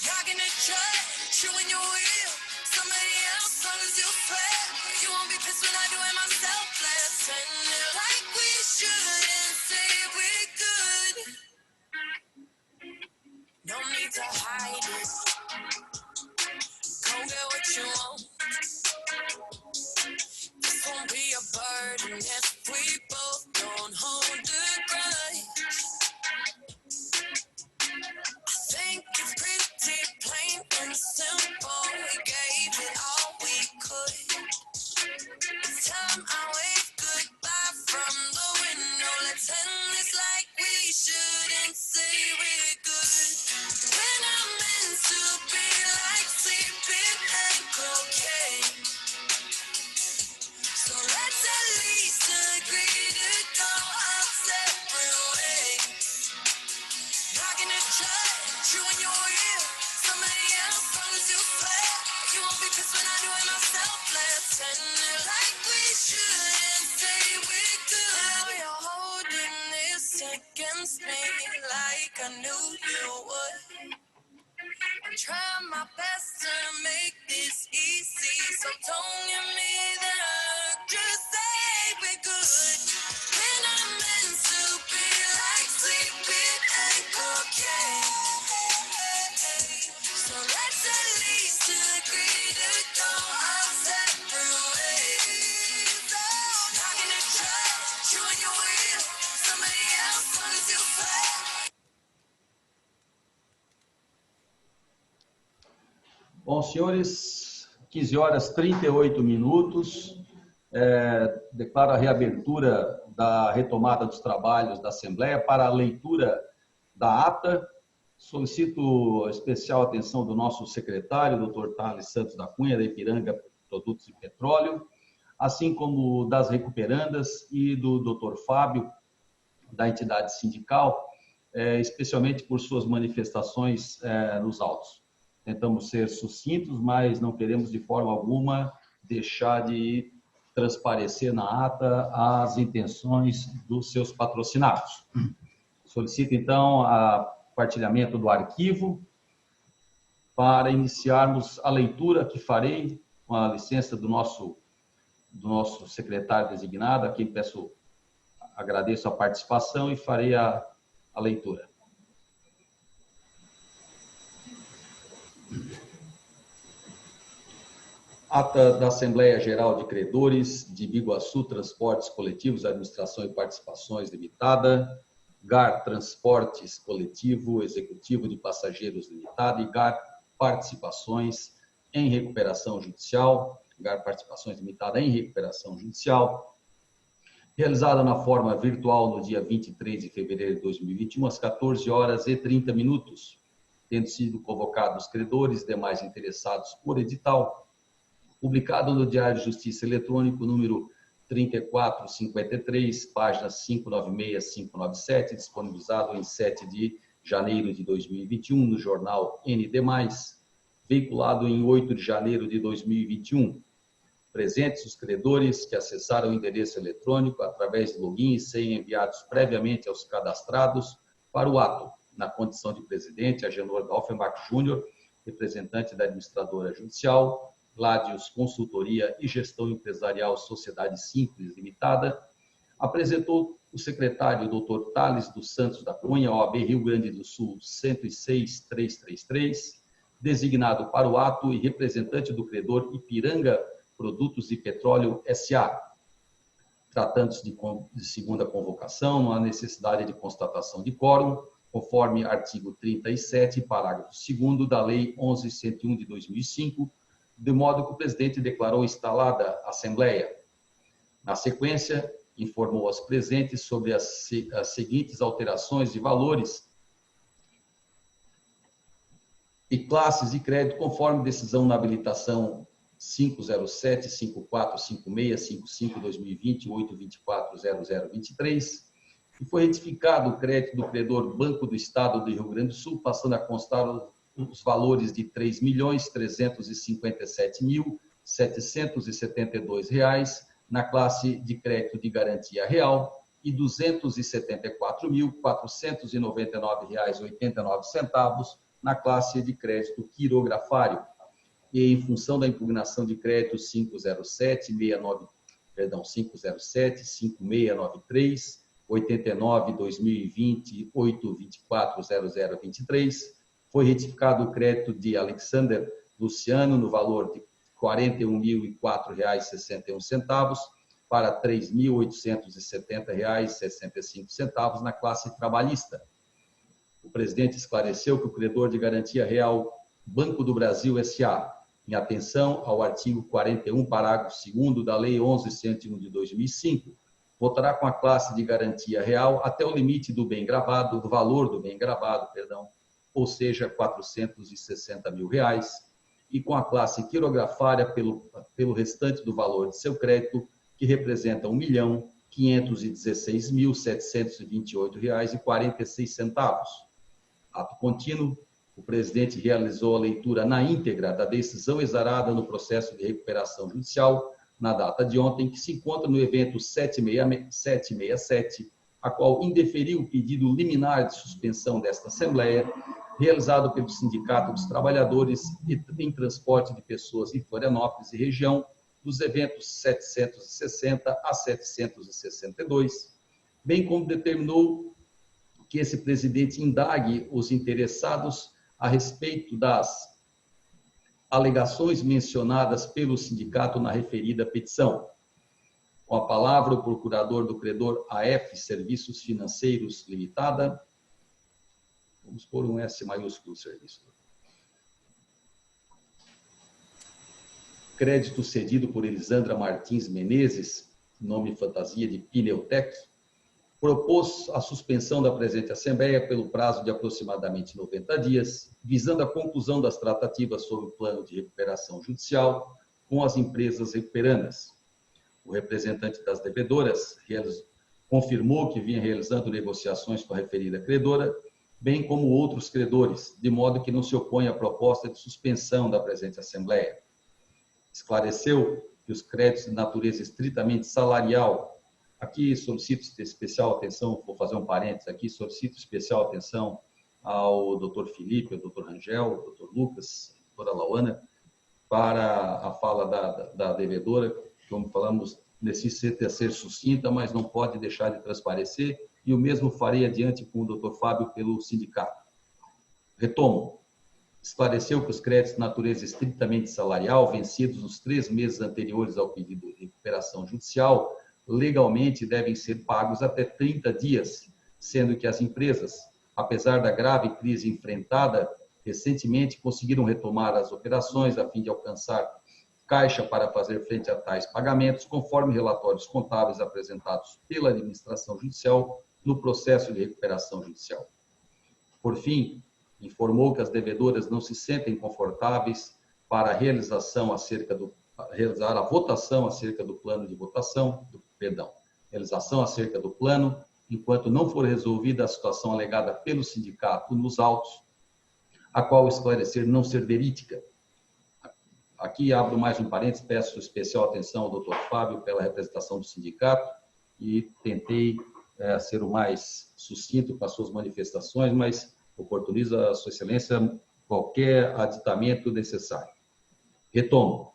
You're gonna judge you when you will. Somebody else, long as you swear. You won't be pissed when I do it myself. Let's end it like we should and say we're good. No need to hide it. Go get what you want. This won't be a burden if we both don't hold the grudge. I think it's pretty plain and simple. We gave it all we could. It's time I wait. judge you when you're real. Somebody else, long as you swear. You won't be pissed when I do it myself. Let's end it like we should and say we're good. Now you're holding this against me like I knew you would. I'm trying my best to make this easy, so don't give me the look. Just say we're good. We're not meant to be like sleeping and cocaine. So let's at least agree to go our separate ways. Oh, not gonna judge you when you're real. Somebody else, long as you swear. Bom, senhores, 15 horas 38 minutos. Declaro a reabertura da retomada dos trabalhos da Assembleia para a leitura da ata. Solicito especial atenção do nosso secretário, Dr. Thales Santos da Cunha, da Ipiranga Produtos e Petróleo, assim como das recuperandas e do Dr. Fábio, da entidade sindical, especialmente por suas manifestações nos autos. Tentamos ser sucintos, mas não queremos de forma alguma deixar de transparecer na ata as intenções dos seus patrocinados. Solicito, então, o partilhamento do arquivo para iniciarmos a leitura que farei, com a licença do nosso secretário designado, a quem agradeço a participação e farei a leitura. Ata da Assembleia Geral de Credores de Biguaçu Transportes Coletivos, Administração e Participações Limitada, GAR Transportes Coletivo Executivo de Passageiros Limitada e GAR Participações em Recuperação Judicial, GAR Participações Limitada em Recuperação Judicial, realizada na forma virtual no dia 23 de fevereiro de 2021, às 14 horas e 30 minutos, tendo sido convocados credores e demais interessados por edital, publicado no Diário de Justiça Eletrônico, número 3453, páginas 596 e 597, disponibilizado em 7 de janeiro de 2021 no jornal ND+, veiculado em 8 de janeiro de 2021. Presentes os credores que acessaram o endereço eletrônico através de login e senha enviados previamente aos cadastrados para o ato, na condição de presidente, Agenor Dalfenbach Júnior, representante da administradora judicial, Gladius Consultoria e Gestão Empresarial Sociedade Simples Limitada, apresentou o secretário Dr. Thales dos Santos da Cunha, OAB Rio Grande do Sul 106333, designado para o ato e representante do credor Ipiranga Produtos e Petróleo S.A. Tratando-se de segunda convocação, não há necessidade de constatação de quórum, conforme artigo 37, parágrafo 2º da Lei 11.101 de 2005, de modo que o presidente declarou instalada a Assembleia. Na sequência, informou aos presentes sobre as seguintes alterações de valores e classes de crédito, conforme decisão na habilitação 507, 54, 56, 55, 2020, 824, 0023, e foi retificado o crédito do credor Banco do Estado do Rio Grande do Sul, passando a constar os valores de R$ 3.357.772 na classe de crédito de garantia real e R$ 274.499,89 na classe de crédito quirografário. E em função da impugnação de crédito 507-5693, 89-2020, 824-0023, foi retificado o crédito de Alexander Luciano no valor de R$ 41.004,61 para R$ 3.870,65 na classe trabalhista. O presidente esclareceu que o credor de garantia real Banco do Brasil S.A., em atenção ao artigo 41, parágrafo 2º da Lei 11.101 de 2005, votará com a classe de garantia real até o limite do bem gravado, do valor do bem gravado, ou seja, R$ 460 mil, e com a classe quirografária pelo restante do valor de seu crédito, que representa R$ 1.516.728,46. Ato contínuo, o presidente realizou a leitura na íntegra da decisão exarada no processo de recuperação judicial, na data de ontem, que se encontra no evento 767, a qual indeferiu o pedido liminar de suspensão desta Assembleia, realizado pelo Sindicato dos Trabalhadores em Transporte de Pessoas em Florianópolis e região, dos eventos 760 a 762, bem como determinou que esse presidente indague os interessados a respeito das alegações mencionadas pelo sindicato na referida petição. Com a palavra, o procurador do credor AF Serviços Financeiros Limitada. Vamos pôr um S maiúsculo no serviço. Crédito cedido por Elisandra Martins Menezes, nome fantasia de Pneutec, propôs a suspensão da presente Assembleia pelo prazo de aproximadamente 90 dias, visando a conclusão das tratativas sobre o plano de recuperação judicial com as empresas recuperandas. O representante das devedoras confirmou que vinha realizando negociações com a referida credora, bem como outros credores, de modo que não se opõe à proposta de suspensão da presente Assembleia. Esclareceu que os créditos de natureza estritamente salarial, aqui solicito especial atenção, vou fazer um parênteses aqui, solicito especial atenção ao Dr. Felipe, ao Dr. Rangel, ao Dr. Lucas, à doutora Lauana, para a fala da devedora, que, como falamos, necessita ser sucinta, mas não pode deixar de transparecer, e o mesmo farei adiante com o Dr. Fábio pelo sindicato. Retomo. Esclareceu que os créditos de natureza estritamente salarial, vencidos nos 3 meses anteriores ao pedido de recuperação judicial, legalmente devem ser pagos até 30 dias, sendo que as empresas, apesar da grave crise enfrentada, recentemente conseguiram retomar as operações a fim de alcançar caixa para fazer frente a tais pagamentos, conforme relatórios contábeis apresentados pela administração judicial no processo de recuperação judicial. Por fim, informou que as devedoras não se sentem confortáveis para realizar a votação acerca do plano de votação, realização acerca do plano, enquanto não for resolvida a situação alegada pelo sindicato nos autos, a qual esclarecer não ser verídica. Aqui abro mais um parênteses, peço especial atenção ao Dr. Fábio pela representação do sindicato e tentei ser o mais sucinto com as suas manifestações, mas oportunizo a Sua Excelência qualquer aditamento necessário. Retomo.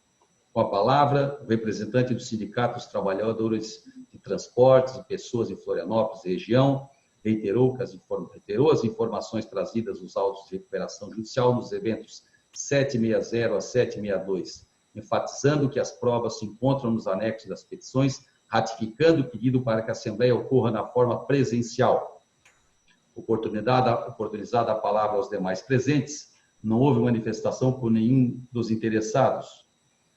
Com a palavra, o representante do Sindicato dos Trabalhadores de Transportes e Pessoas em Florianópolis e região reiterou as informações trazidas nos autos de recuperação judicial nos eventos 760 a 762, enfatizando que as provas se encontram nos anexos das petições, ratificando o pedido para que a Assembleia ocorra na forma presencial. Oportunizada a palavra aos demais presentes, não houve manifestação por nenhum dos interessados.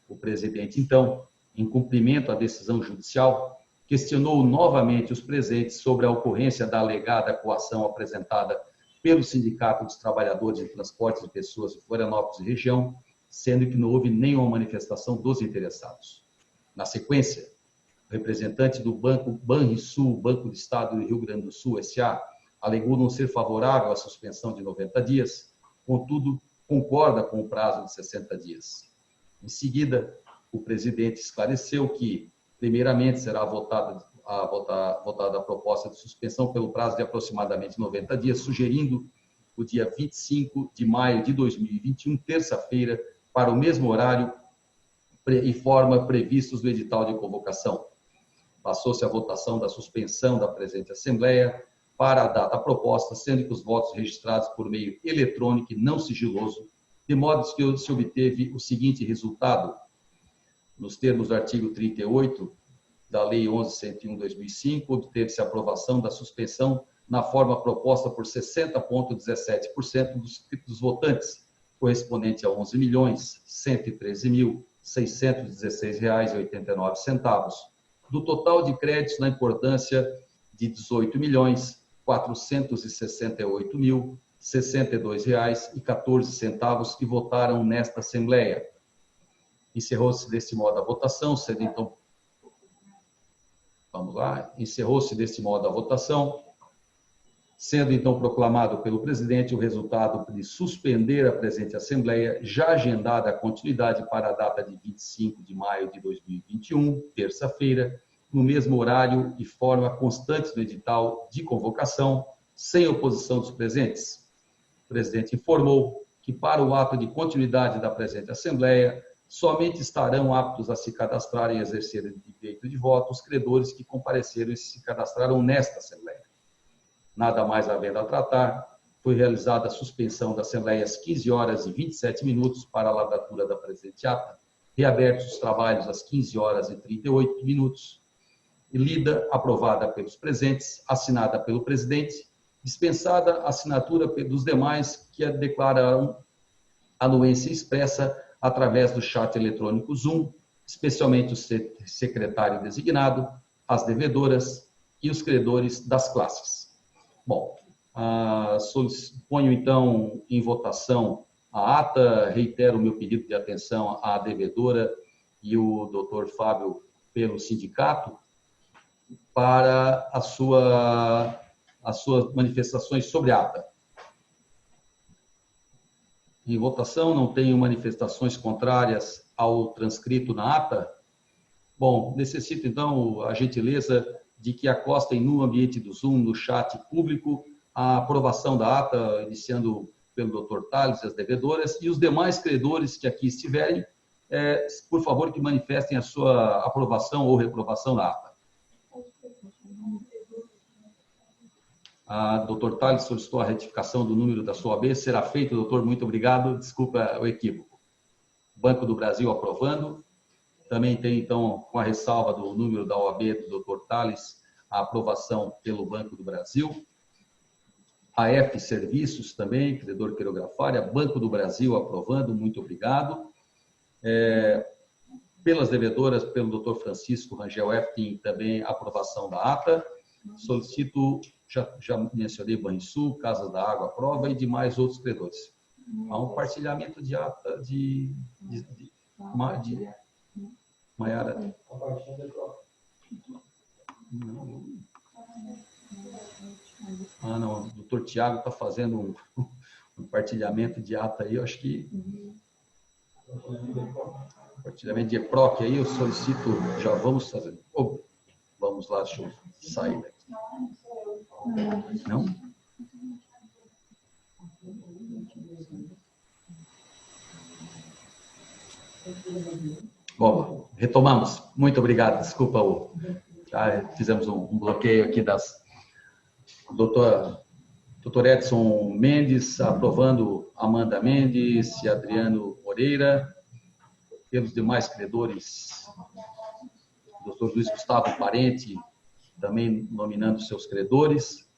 O presidente, então, em cumprimento à decisão judicial, questionou novamente os presentes sobre a ocorrência da alegada coação apresentada pelo Sindicato dos Trabalhadores de Transportes de Pessoas de Florianópolis e região, sendo que não houve nenhuma manifestação dos interessados. Na sequência, o representante do Banco Banrisul, Banco do Estado do Rio Grande do Sul, S.A., alegou não ser favorável à suspensão de 90 dias, contudo, concorda com o prazo de 60 dias. Em seguida, o presidente esclareceu que, primeiramente, será votada a proposta de suspensão pelo prazo de aproximadamente 90 dias, sugerindo o dia 25 de maio de 2021, terça-feira, para o mesmo horário e forma previstos no edital de convocação. Passou-se a votação da suspensão da presente Assembleia para a data proposta, sendo que os votos registrados por meio eletrônico e não sigiloso, de modo que se obteve o seguinte resultado: nos termos do artigo 38 da Lei 11.101/2005, obteve-se a aprovação da suspensão na forma proposta por 60,17% dos votantes, correspondente a R$ 11.113.616,89, do total de créditos na importância de R$ 18.468.062,14 que votaram nesta Assembleia. Encerrou-se deste modo a votação, sendo então... Vamos lá. Encerrou-se deste modo a votação, Sendo então proclamado pelo presidente o resultado de suspender a presente Assembleia, já agendada a continuidade para a data de 25 de maio de 2021, terça-feira, no mesmo horário e forma constantes do edital de convocação, sem oposição dos presentes. O presidente informou que, para o ato de continuidade da presente Assembleia, somente estarão aptos a se cadastrar e exercer o direito de voto os credores que compareceram e se cadastraram nesta Assembleia. Nada mais havendo a tratar, foi realizada a suspensão da Assembleia às 15 horas e 27 minutos para a lavratura da presente ata, reabertos os trabalhos às 15 horas e 38 minutos, e lida, aprovada pelos presentes, assinada pelo presidente, dispensada a assinatura dos demais que a declararam anuência expressa através do chat eletrônico Zoom, especialmente o secretário designado, as devedoras e os credores das classes. Bom, ponho então em votação a ata, reitero o meu pedido de atenção à devedora e o doutor Fábio pelo sindicato para as suas manifestações sobre a ata. Em votação, não tenho manifestações contrárias ao transcrito na ata. Bom, necessito então a gentileza de que acostem no ambiente do Zoom, no chat público, a aprovação da ata, iniciando pelo Dr. Tales, as devedoras, e os demais credores que aqui estiverem, por favor, que manifestem a sua aprovação ou reprovação da ata. A Dr. Tales solicitou a retificação do número da sua OAB. Será feito, doutor. Muito obrigado. Desculpa o equívoco. Banco do Brasil aprovando. Também tem, então, com a ressalva do número da OAB do Dr. Tales, a aprovação pelo Banco do Brasil. A F Serviços também, credor quirografária. Banco do Brasil aprovando. Muito obrigado. Pelas devedoras, pelo Dr. Francisco Rangel Eftin, também a aprovação da ata. Solicito, já mencionei Banrisul, Casas da Água, Prova e demais outros credores. Há um partilhamento de ata de Maiara. Não, o doutor Tiago está fazendo um partilhamento de ata aí, eu acho que partilhamento de EPROC aí, eu solicito, já vamos fazer. Vamos lá, deixa eu sair daqui. Não? Bom, retomamos. Muito obrigado. Desculpa, já fizemos um bloqueio aqui das... Doutor Edson Mendes, aprovando Amanda Mendes e Adriano Moreira. Pelos demais credores, doutor Luiz Gustavo Parente, também nominando seus credores.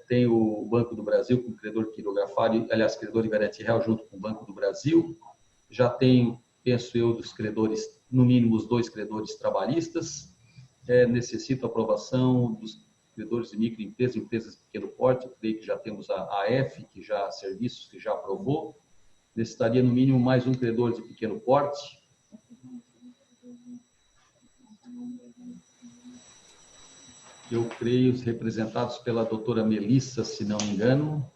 Tem o Banco do Brasil com credor quirografário, aliás, credor e garante real junto com o Banco do Brasil. Já tenho, penso eu, dos credores, no mínimo os 2 credores trabalhistas. Necessito aprovação dos credores de microempresas, empresas de pequeno porte. Eu creio que já temos a AF, que já serviços, que já aprovou. Necessitaria, no mínimo, mais um credor de pequeno porte. Eu creio, representados pela doutora Melissa, se não me engano.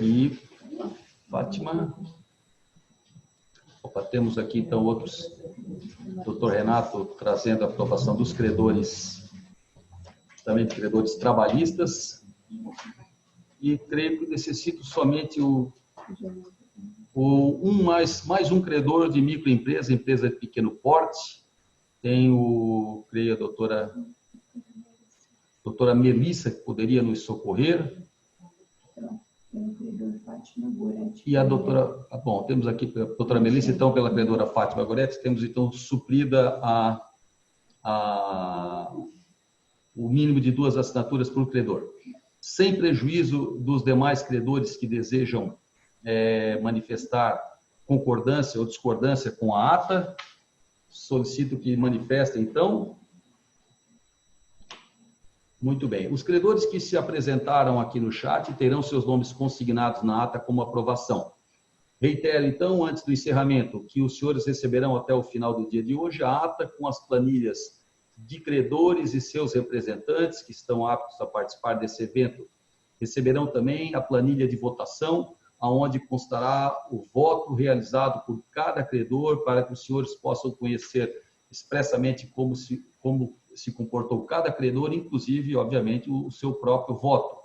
E Fátima. Opa, temos aqui, então, outros. Doutor Renato trazendo a aprovação dos credores, também de credores trabalhistas. E creio que necessito somente mais um credor de microempresa, empresa de pequeno porte. Tem creio, a doutora Melissa, que poderia nos socorrer. E a doutora... Bom, temos aqui a doutora Melissa, então, pela credora Fátima Goretti, temos, então, suprida o mínimo de 2 assinaturas por credor. Sem prejuízo dos demais credores que desejam manifestar concordância ou discordância com a ata, solicito que manifestem, então. Muito bem. Os credores que se apresentaram aqui no chat terão seus nomes consignados na ata como aprovação. Reitero, então, antes do encerramento, que os senhores receberão até o final do dia de hoje a ata com as planilhas de credores e seus representantes que estão aptos a participar desse evento. Receberão também a planilha de votação, onde constará o voto realizado por cada credor, para que os senhores possam conhecer expressamente como se comportou cada credor, inclusive, obviamente, o seu próprio voto.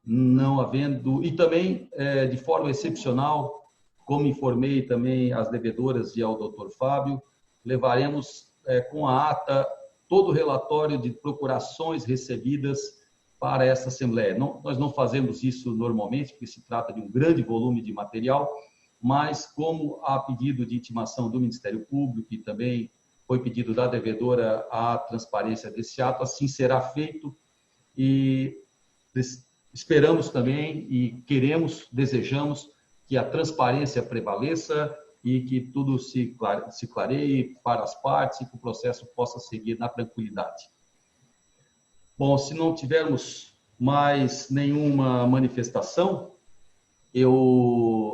Não havendo... E também, de forma excepcional, como informei também às devedoras e ao doutor Fábio, levaremos com a ata todo o relatório de procurações recebidas para essa Assembleia. Nós não fazemos isso normalmente, porque se trata de um grande volume de material, mas como há pedido de intimação do Ministério Público e também foi pedido da devedora a transparência desse ato, assim será feito e esperamos também e queremos, desejamos que a transparência prevaleça e que tudo se clareie para as partes e que o processo possa seguir na tranquilidade. Bom, se não tivermos mais nenhuma manifestação,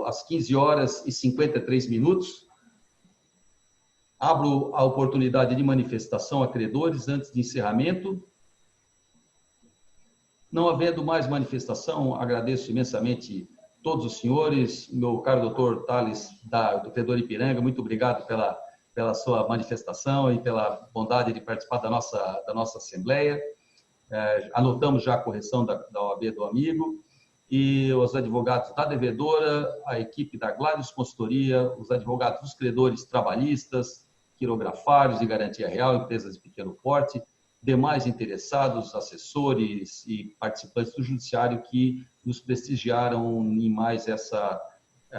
às 15h53, abro a oportunidade de manifestação a credores antes de encerramento. Não havendo mais manifestação, agradeço imensamente todos os senhores, meu caro doutor Thales, do Credor Ipiranga, muito obrigado pela sua manifestação e pela bondade de participar da nossa Assembleia. Anotamos já a correção da OAB do amigo, e os advogados da devedora, a equipe da Gladius Consultoria, os advogados dos credores trabalhistas, quirografários de garantia real, empresas de pequeno porte, demais interessados, assessores e participantes do judiciário que nos prestigiaram em mais essa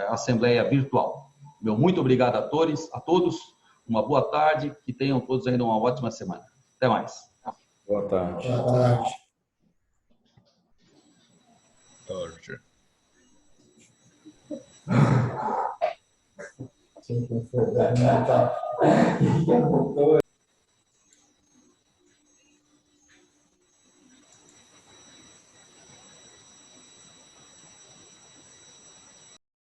Assembleia virtual. Meu muito obrigado a todos, uma boa tarde, que tenham todos ainda uma ótima semana. Até mais. Boa tarde. Boa tarde. Sim,